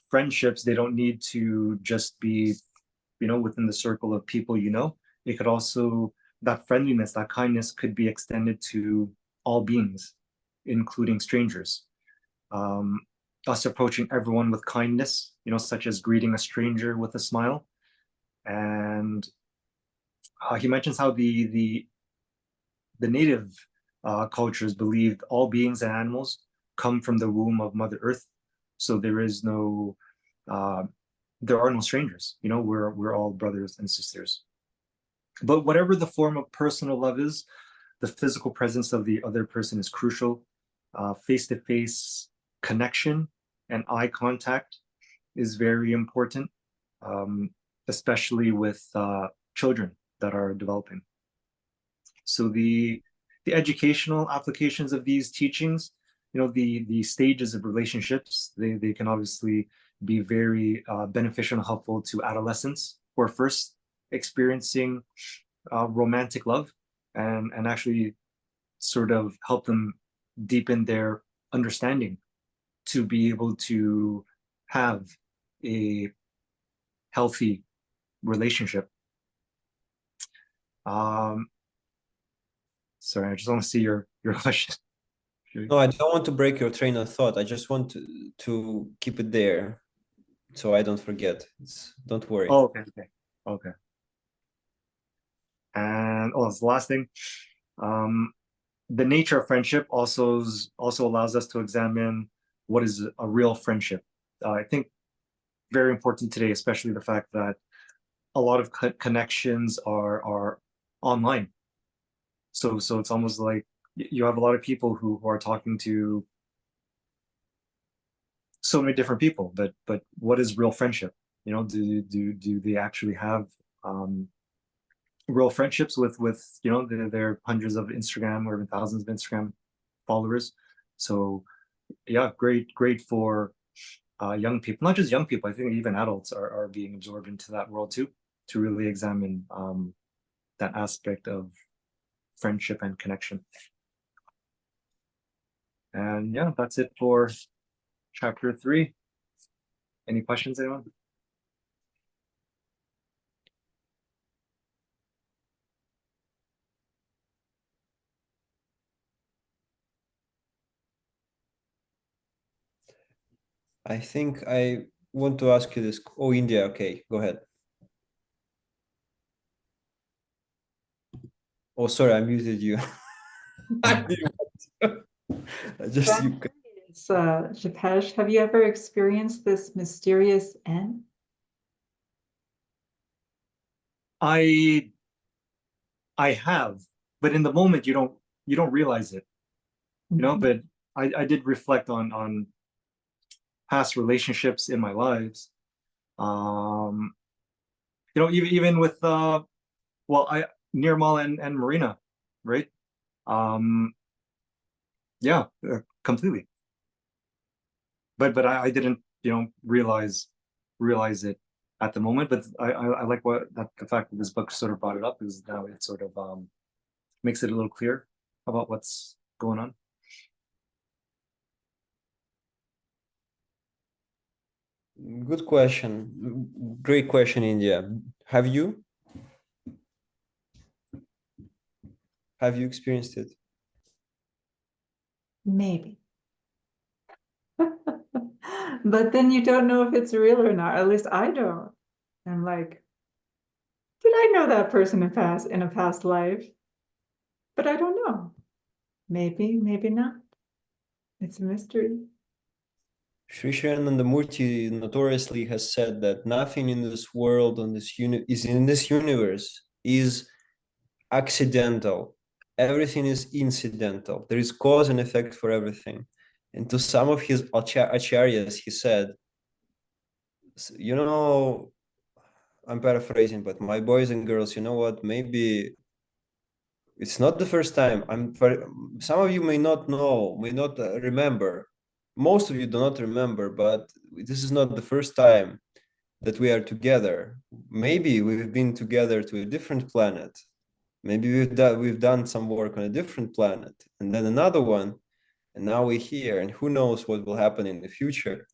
friendships, they don't need to just be, you know, within the circle of people you know. It could also, that friendliness, that kindness could be extended to all beings, including strangers. Us approaching everyone with kindness, you know, such as greeting a stranger with a smile. And he mentions how the native cultures believed all beings and animals come from the womb of Mother Earth. So there is no, there are no strangers, you know, we're all brothers and sisters. But whatever the form of personal love is, the physical presence of the other person is crucial. Face-to-face connection and eye contact is very important, especially with children that are developing. So the educational applications of these teachings, you know, the stages of relationships, they can obviously be very beneficial and helpful to adolescents who are first experiencing romantic love, and actually sort of help them deepen their understanding to be able to have a healthy relationship. Sorry, I just want to see your question. No, I don't want to break your train of thought. I just want to keep it there so I don't forget. Don't worry. Oh, okay. And it's the last thing. The nature of friendship also allows us to examine what is a real friendship. I think very important today, especially the fact that a lot of connections are online. So it's almost like you have a lot of people who are talking to so many different people, but what is real friendship? You know, do they actually have real friendships with you know, their hundreds of Instagram or even thousands of Instagram followers? So yeah, great for young people, not just young people. I think even adults are being absorbed into that world too, to really examine that aspect of friendship and connection. And yeah, that's it for chapter 3. Any questions, anyone? I think I want to ask you this. Oh, India. Okay, go ahead. Oh, sorry, I muted you. I didn't want to. Just you. Japesh, have you ever experienced this mysterious N? I have, but in the moment you don't realize it, you know. But I did reflect on past relationships in my lives. You know, even with well, Nirmal and Marina, right? Yeah, completely. But I didn't, you know, realize it at the moment. But I like the fact that this book sort of brought it up, is now it sort of makes it a little clear about what's going on. Good question. Great question, India. Have you? Have you experienced it? Maybe. But then you don't know if it's real or not. At least I don't. I'm like, did I know that person in a past life? But I don't know. Maybe, maybe not. It's a mystery. Sri Sriranandamurti notoriously has said that nothing in this world, is in this universe, is accidental. Everything is incidental. There is cause and effect for everything. And to some of his acharyas, he said, you know, I'm paraphrasing, but my boys and girls, you know what? Maybe it's not the first time. Some of you may not know, may not remember. Most of you do not remember, but this is not the first time that we are together. Maybe we've been together to a different planet. Maybe we've done some work on a different planet, and then another one, and now we're here, and who knows what will happen in the future.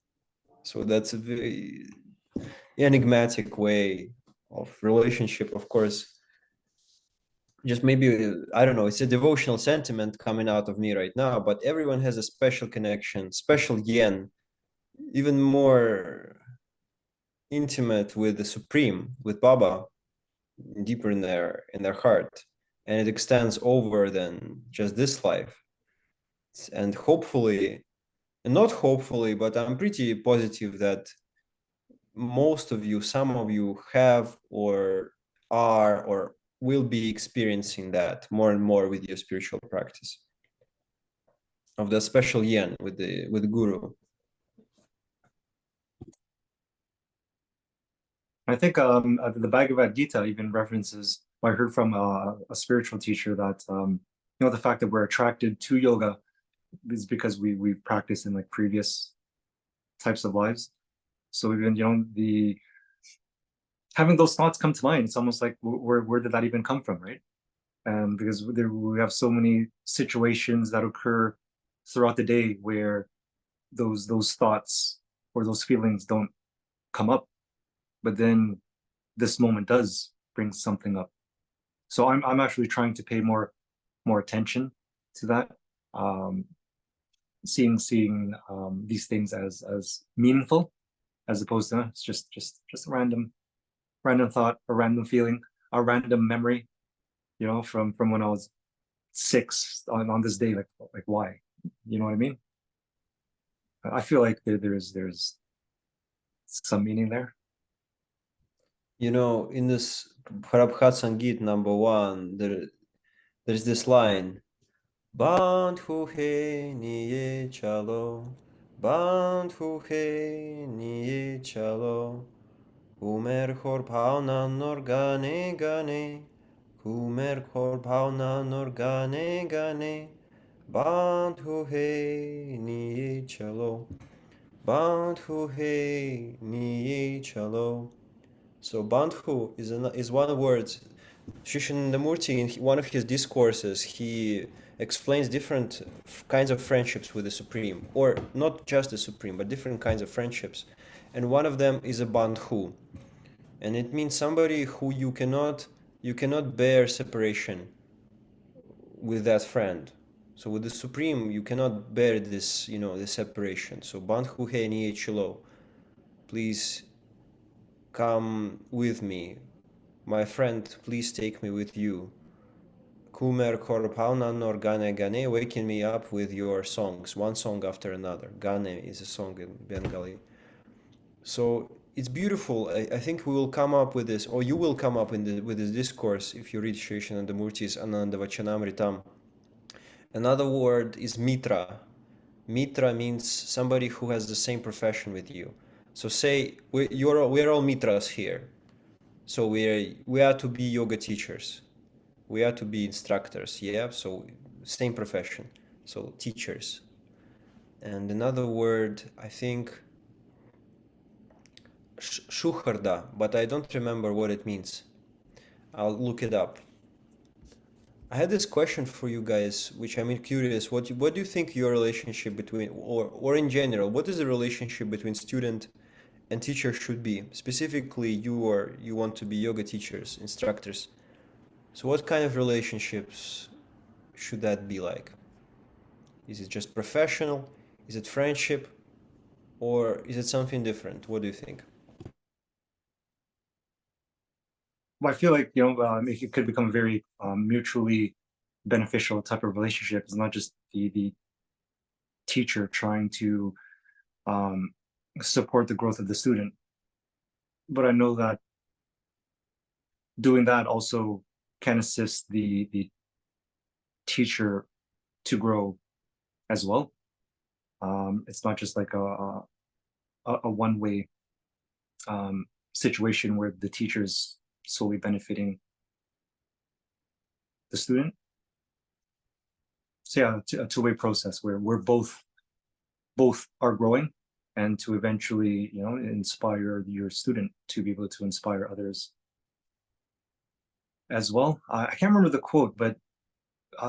So that's a very enigmatic way of relationship, of course. Just maybe, I don't know, it's a devotional sentiment coming out of me right now, but everyone has a special connection, special yen, even more intimate with the Supreme, with Baba, deeper in their heart, and it extends over than just this life. And hopefully, and not hopefully, but I'm pretty positive that most of you, some of you have or are or will be experiencing that more and more with your spiritual practice of the special yen with the guru. I think the Bhagavad Gita even references, I heard from a spiritual teacher, that you know, the fact that we're attracted to yoga is because we've practiced in like previous types of lives. So even, you know, the having those thoughts come to mind, it's almost like where did that even come from, right? Because we have so many situations that occur throughout the day where those thoughts or those feelings don't come up, but then this moment does bring something up. So I'm actually trying to pay more attention to that, seeing these things as meaningful, as opposed to it's just a random thought, a random feeling, a random memory, you know, from when I was 6 on this day. Like why? You know what I mean? I feel like there's some meaning there. You know, in this Prabhat Sangit #1, there's this line, Bandhu he niye chalo, Bandhu he niye chalo, Kumer khor bhavna nor gane gane, Kumer khor bhavna nor gane gane, Bandhu hai niye chalo. Bandhu hai niye chalo. So Bandhu is one word. Krishnamurti, in one of his discourses, he explains different kinds of friendships with the Supreme, or not just the Supreme, but different kinds of friendships. And one of them is a Bandhu, and it means somebody who you cannot bear separation with that friend. So with the Supreme, you cannot bear this, this separation. So Bandhu he niye chalo, please come with me. My friend, please take me with you. Kumer Korpaunan or Gane Gane, waking me up with your songs, one song after another. Gane is a song in Bengali. So it's beautiful. I think we will come up with this, or you will come up with this discourse if you read Sri Shanandamurti's Ananda Vachanamritam. Another word is Mitra. Mitra means somebody who has the same profession with you. So say we're all Mitras here. So we are to be yoga teachers. We are to be instructors, yeah? So same profession, so teachers. And another word, I think, shuharda, but I don't remember what it means. I'll look it up. I had this question for you guys, which I'm curious. What do you think your relationship between, or in general, what is the relationship between student and teacher should be? Specifically, you want to be yoga teachers, instructors. So what kind of relationships should that be like? Is it just professional? Is it friendship? Or is it something different? What do you think? Well, I feel like, it could become a very mutually beneficial type of relationship. It's not just the teacher trying to support the growth of the student, but I know that doing that also can assist the teacher to grow as well. It's not just like a one-way situation where the teacher is solely benefiting the student. So yeah, a two-way process where we're both are growing, and to eventually, inspire your student to be able to inspire others as well. I can't remember the quote, but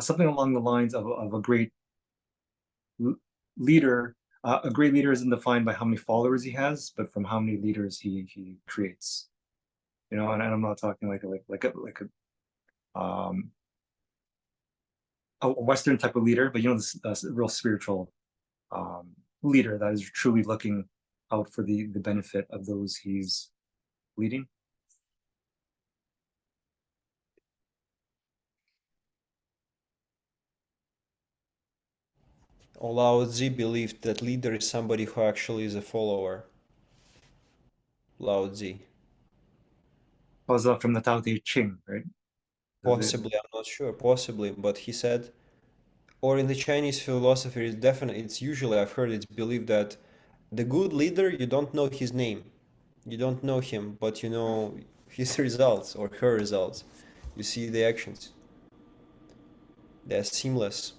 something along the lines of a great leader. A great leader isn't defined by how many followers he has, but from how many leaders he creates. And I'm not talking like a Western type of leader, but this real spiritual leader that is truly looking out for the benefit of those he's leading. Lao Tzu believed that leader is somebody who actually is a follower. Lao Tzu. Was from the Tao Te Ching, right? Possibly, I'm not sure. Possibly, but he said, or in the Chinese philosophy, it's usually, I've heard it's believed that the good leader, you don't know his name. You don't know him, but you know his results or her results. You see the actions. They're seamless.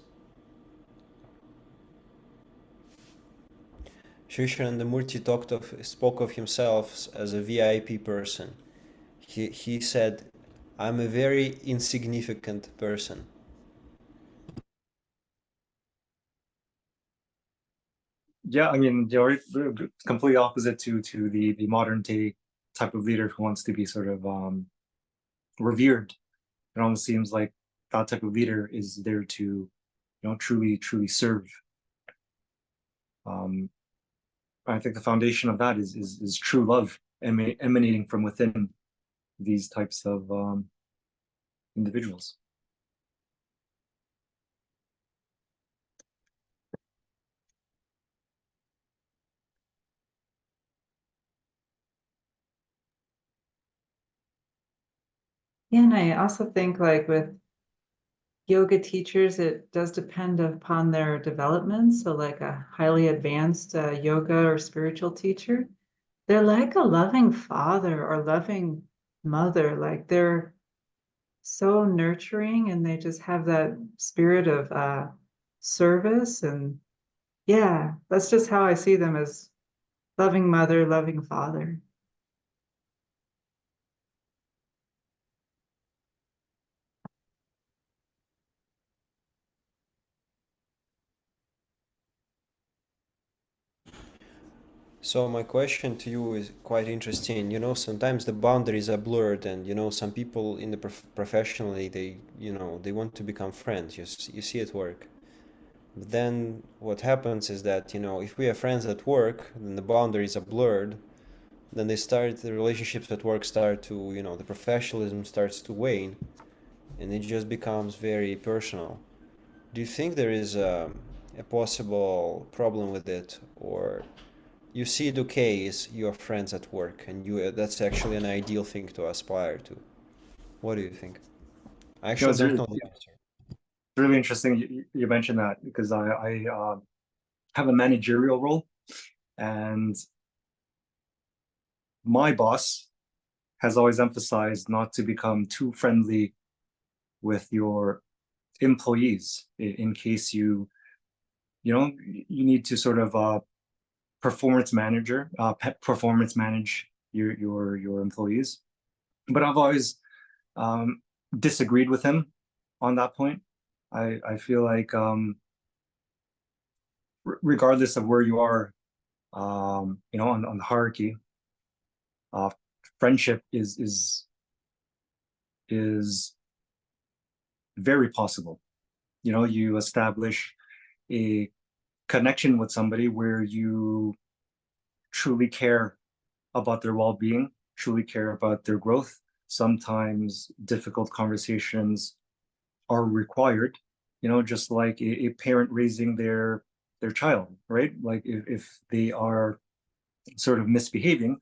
Sri Shanandamurti spoke of himself as a VIP person. He said, I'm a very insignificant person. Yeah, I mean, you're completely opposite to the modern day type of leader who wants to be sort of revered. It almost seems like that type of leader is there to, truly serve. I think the foundation of that is true love emanating from within these types of individuals. Yeah, and I also think like with yoga teachers, it does depend upon their development. So like a highly advanced yoga or spiritual teacher, they're like a loving father or loving mother. Like they're so nurturing, and they just have that spirit of service. And yeah, that's just how I see them, as loving mother, loving father. So my question to you is quite interesting. You know, sometimes the boundaries are blurred, and you know, some people in the professionally, they, you know, they want to become friends. You see at work. But then what happens is that, you know, if we are friends at work, then the boundaries are blurred. Then the relationships at work start to, you know, the professionalism starts to wane, and it just becomes very personal. Do you think there is a possible problem with it, or you see it okay is your friends at work, and you that's actually an ideal thing to aspire to? What do you think? I You know, actually don't know the answer. really interesting you mentioned that, because I have a managerial role, and my boss has always emphasized not to become too friendly with your employees in case you know you need to sort of performance manage your employees. But I've always disagreed with him on that point. I feel like regardless of where you are, you know, on the hierarchy, uh, friendship is very possible. You know, you establish a connection with somebody where you truly care about their well-being, truly care about their growth. Sometimes difficult conversations are required, you know, just like a parent raising their child, right? Like if they are sort of misbehaving,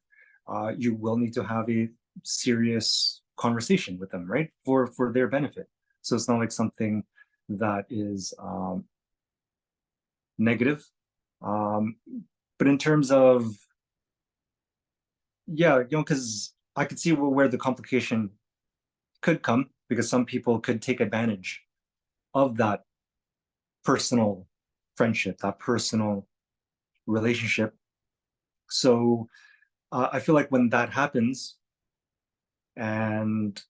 you will need to have a serious conversation with them, right? For their benefit. So it's not like something that is negative. But in terms of, yeah, you know, because I could see where the complication could come, because some people could take advantage of that personal friendship, that personal relationship. So I feel like when that happens and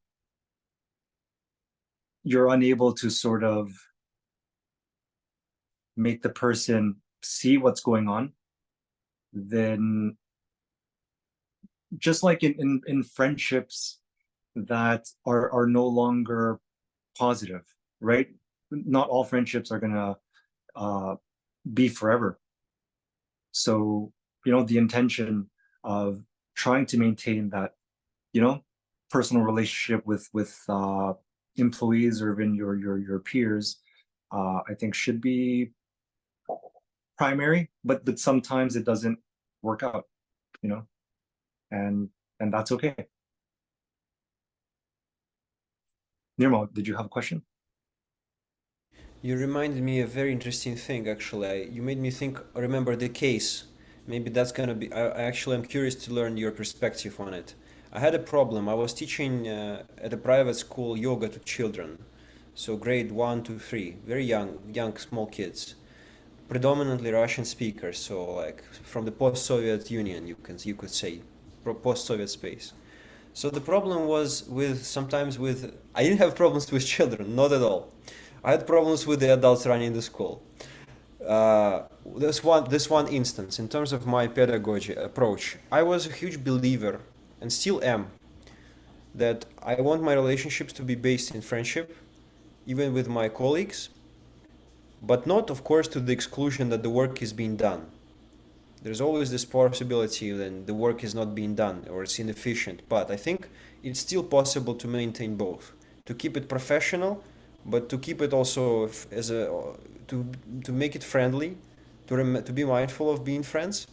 you're unable to sort of make the person see what's going on, then just like in friendships that are no longer positive, right? Not all friendships are gonna be forever. So, you know, the intention of trying to maintain that, you know, personal relationship with employees or even your peers, I think should be primary, but sometimes it doesn't work out, you know, and that's okay. Nirmal, did you have a question? You reminded me of a very interesting thing, actually. You made me think, remember the case. Maybe that's gonna be. I actually am curious to learn your perspective on it. I had a problem. I was teaching at a private school yoga to children, so grade 1 to 3, very young, small kids, predominantly Russian speakers. So like from the post-Soviet Union, you could say, post-Soviet space. So the problem was with sometimes with I didn't have problems with children, not at all. I had problems with the adults running the school. Uh, this one instance in terms of my pedagogy approach, I was a huge believer and still am that I want my relationships to be based in friendship, even with my colleagues, but not, of course, to the exclusion that the work is being done. There's always this possibility that the work is not being done or it's inefficient, but I think it's still possible to maintain both, to keep it professional, but to keep it also as a to to make it friendly, to be mindful of being friends,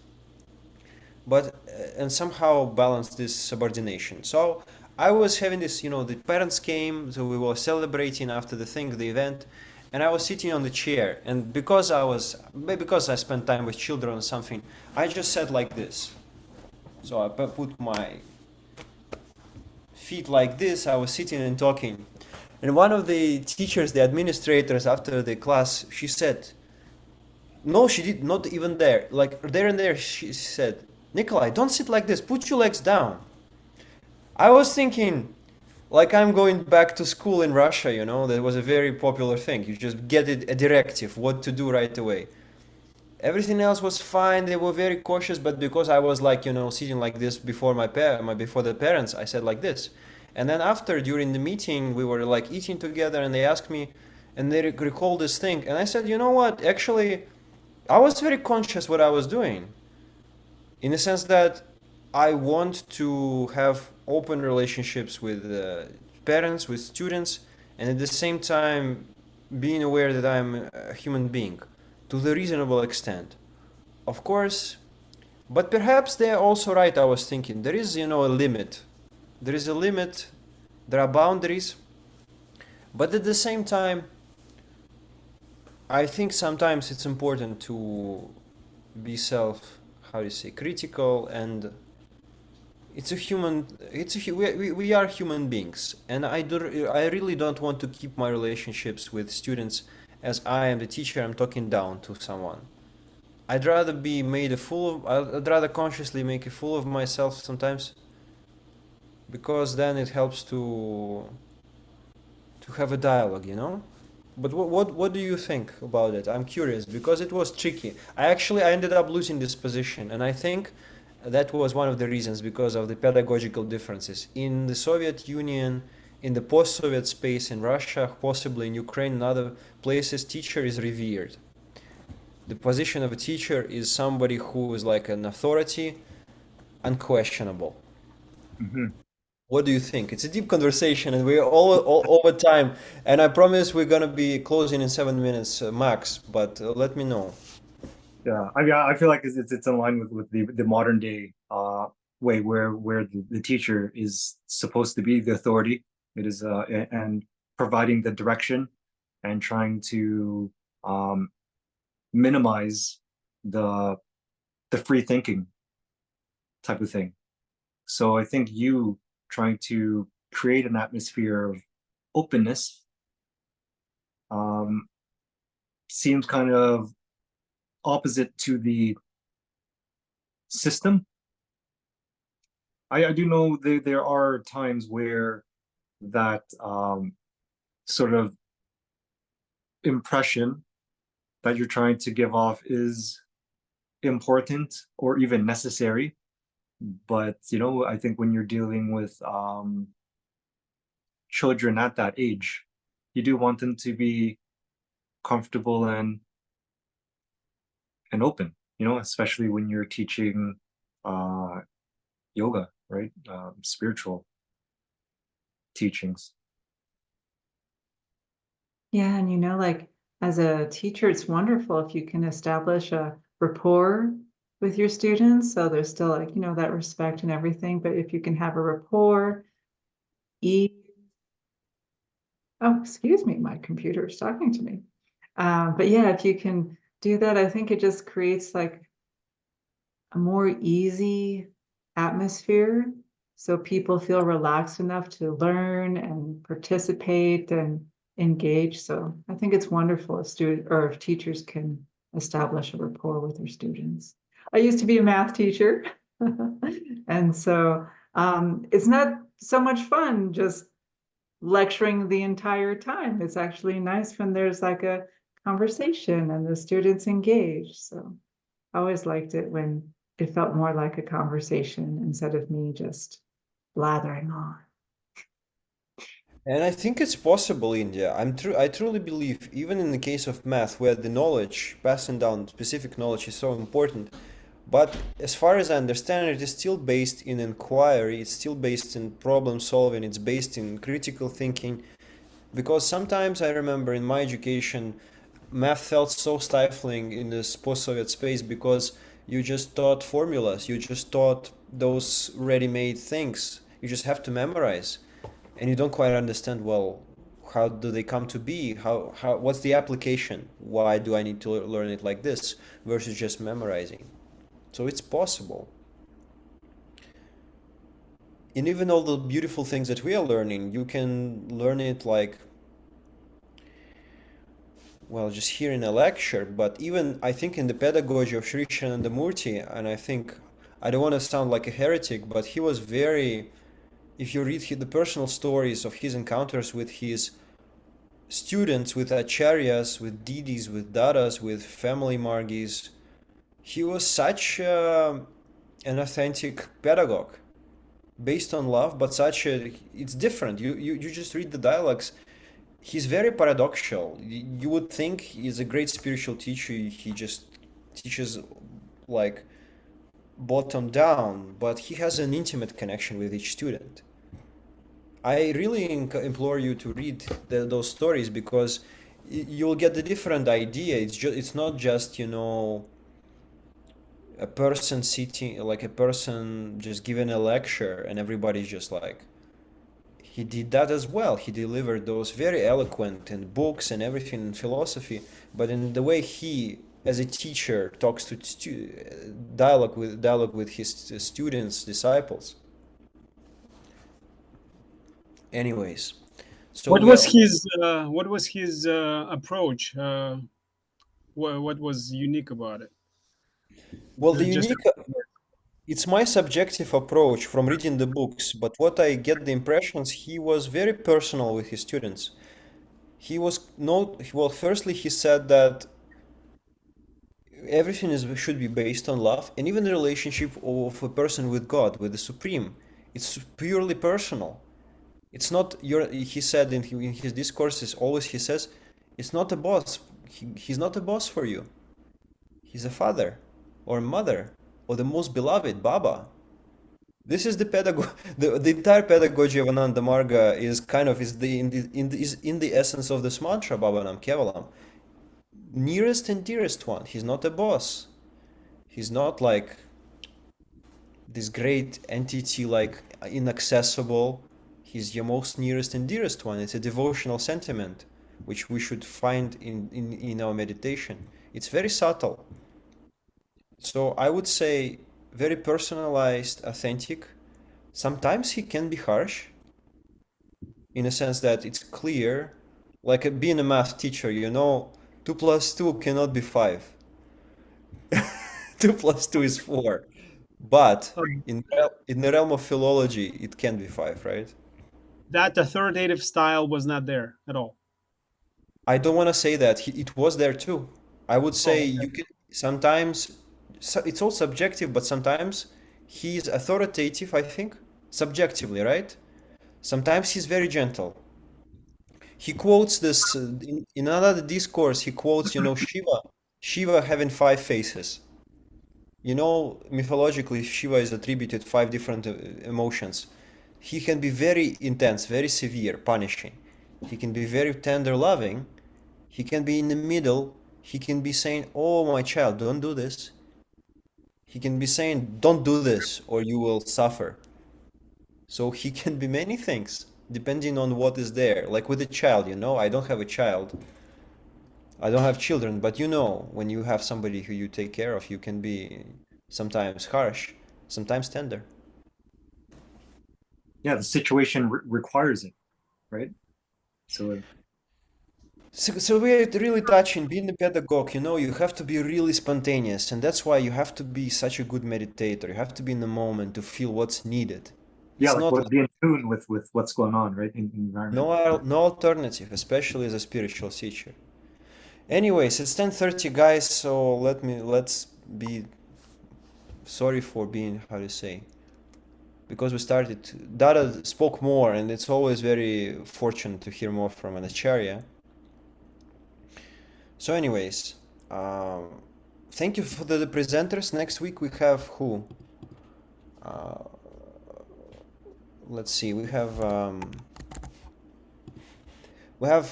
but and somehow balance this subordination. So I was having this, you know, the parents came, so we were celebrating after the event, and I was sitting on the chair, and because I spent time with children or something, I just sat like this. So I put my feet like this. I was sitting and talking, And one of the teachers, the administrators after the class, she said, no, she did not even there. Like there and there, she said, Nikolai, don't sit like this. Put your legs down. I was thinking, like I'm going back to school in Russia, you know, that was a very popular thing. You just get it, a directive, what to do right away. Everything else was fine. They were very cautious, but because I was like, you know, sitting like this before before the parents, I said like this. And then after, during the meeting, we were like eating together, and they asked me, and they recalled this thing, and I said, you know what? Actually, I was very conscious what I was doing, in the sense that I want to have open relationships with parents, with students, and at the same time being aware that I'm a human being to the reasonable extent. Of course, but perhaps they're also right, I was thinking. There is, you know, a limit. There is a limit, there are boundaries, but at the same time, I think sometimes it's important to be how do you say, critical, and we are human beings, and I really don't want to keep my relationships with students as I am the teacher, I'm talking down to someone. I'd rather be made a fool of, I'd rather consciously make a fool of myself sometimes, because then it helps to have a dialogue, you know? But what do you think about it? I'm curious because it was tricky. I ended up losing this position, and I think that was one of the reasons because of the pedagogical differences in the Soviet Union, in the post-Soviet space, in Russia, possibly in Ukraine and other places. Teacher is revered. The position of a teacher is somebody who is like an authority, unquestionable. Mhm. What do you think? It's a deep conversation, and we're all over time. And I promise we're gonna be closing in 7 minutes max. But let me know. Yeah, I mean, I feel like it's in line with the modern day way where the teacher is supposed to be the authority. It is and providing the direction and trying to minimize the free thinking type of thing. So I think you trying to create an atmosphere of openness seems kind of opposite to the system. I do know there are times where that sort of impression that you're trying to give off is important or even necessary. But you know, I think when you're dealing with children at that age, you do want them to be comfortable and open, you know, especially when you're teaching yoga, right? Spiritual teachings. Yeah, and you know, like as a teacher, it's wonderful if you can establish a rapport with your students. So there's still like, you know, that respect and everything. But if you can have a rapport, ease. Oh, excuse me, my computer is talking to me. But yeah, if you can do that, I think it just creates like a more easy atmosphere. So people feel relaxed enough to learn and participate and engage. So I think it's wonderful if student or if teachers can establish a rapport with their students. I used to be a math teacher, and so it's not so much fun just lecturing the entire time. It's actually nice when there's like a conversation and the students engage. So I always liked it when it felt more like a conversation instead of me just blathering on. And I think it's possible, India. I truly believe, even in the case of math, where the knowledge, passing down specific knowledge is so important. But as far as I understand it, is still based in inquiry, it's still based in problem solving, it's based in critical thinking. Because sometimes I remember in my education, math felt so stifling in this post-Soviet space because you just taught formulas, you just taught those ready-made things. You just have to memorize, and you don't quite understand, well, how do they come to be? What's the application? Why do I need to learn it like this versus just memorizing? So it's possible. And even all the beautiful things that we are learning, you can learn it like well, just hearing a lecture, but even I think in the pedagogy of Sri Shanandamurti, and I think I don't want to sound like a heretic, but he was very, if you read the personal stories of his encounters with his students, with acharyas, with didis, with dadas, with family margis, he was such an authentic pedagogue based on love, but such a, it's different. You just read the dialogues. He's very paradoxical. You would think he's a great spiritual teacher. He just teaches like bottom down, but he has an intimate connection with each student. I really implore you to read those stories because you'll get the different idea. It's not just, you know, a person sitting, like a person just giving a lecture and everybody's just like, he did that as well. He delivered those very eloquent in books and everything in philosophy, but in the way he, as a teacher, talks to dialogue with his students, disciples. Anyways, so What was his approach? What was unique about it? well, the Just unique, it's my subjective approach from reading the books, but what I get the impressions, he was very personal with his students. He was no, well, firstly, he said that everything should be based on love, and even the relationship of a person with God, with the Supreme, it's purely personal. It's not your, he said in his discourses, always he says, it's not a boss. He's not a boss for you. He's a father or mother or the most beloved, Baba. This is the the entire pedagogy of Ananda Marga is kind of is in the essence of this mantra, Bhavanam Kevalam. Nearest and dearest one. He's not a boss. He's not like this great entity, like inaccessible. He's your most nearest and dearest one. It's a devotional sentiment which we should find in our meditation. It's very subtle. So I would say very personalized, authentic. Sometimes he can be harsh in a sense that it's clear, like being a math teacher, you know, 2 plus 2 cannot be 5. 2 plus 2 is 4. But in the realm of philology, it can be 5, right? that authoritative style was not there at all. I don't want to say that. It was there too. I would say okay. you can sometimes, it's all subjective, but sometimes he's authoritative, I think, subjectively, right? Sometimes he's very gentle. He quotes this in another discourse. He quotes, you know, Shiva having 5 faces. You know, mythologically, Shiva is attributed 5 different emotions. He can be very intense, very severe, punishing. He can be very tender, loving. He can be in the middle. He can be saying, "Oh, my child, don't do this." He can be saying, "Don't do this, or you will suffer." So he can be many things, depending on what is there. Like with a child, you know, I don't have a child. I don't have children, but you know, when you have somebody who you take care of, you can be sometimes harsh, sometimes tender. Yeah, the situation requires it, right? So So we're really touching being a pedagogue, you know, you have to be really spontaneous, and that's why you have to be such a good meditator. You have to be in the moment to feel what's needed. yeah, It's like not what, be in tune with what's going on, right, in the environment. no alternative, especially as a spiritual teacher. Anyways, it's 10:30, guys, so let's be sorry for being, how to say, because we started, Dada spoke more, and it's always very fortunate to hear more from an acharya. So anyways, thank you for the presenters. Next week we have who? Let's see, we have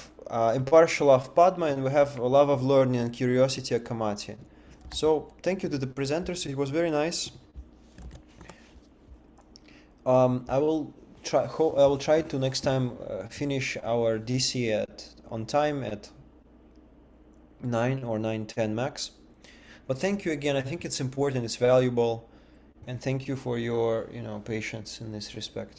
Impartial Love Padma, and we have Love of Learning and Curiosity Akamati. So thank you to the presenters. It was very nice. I will try to next time finish our DC on time at 9 or 9:10 max. But thank you again. I think it's important, it's valuable, and thank you for your, patience in this respect.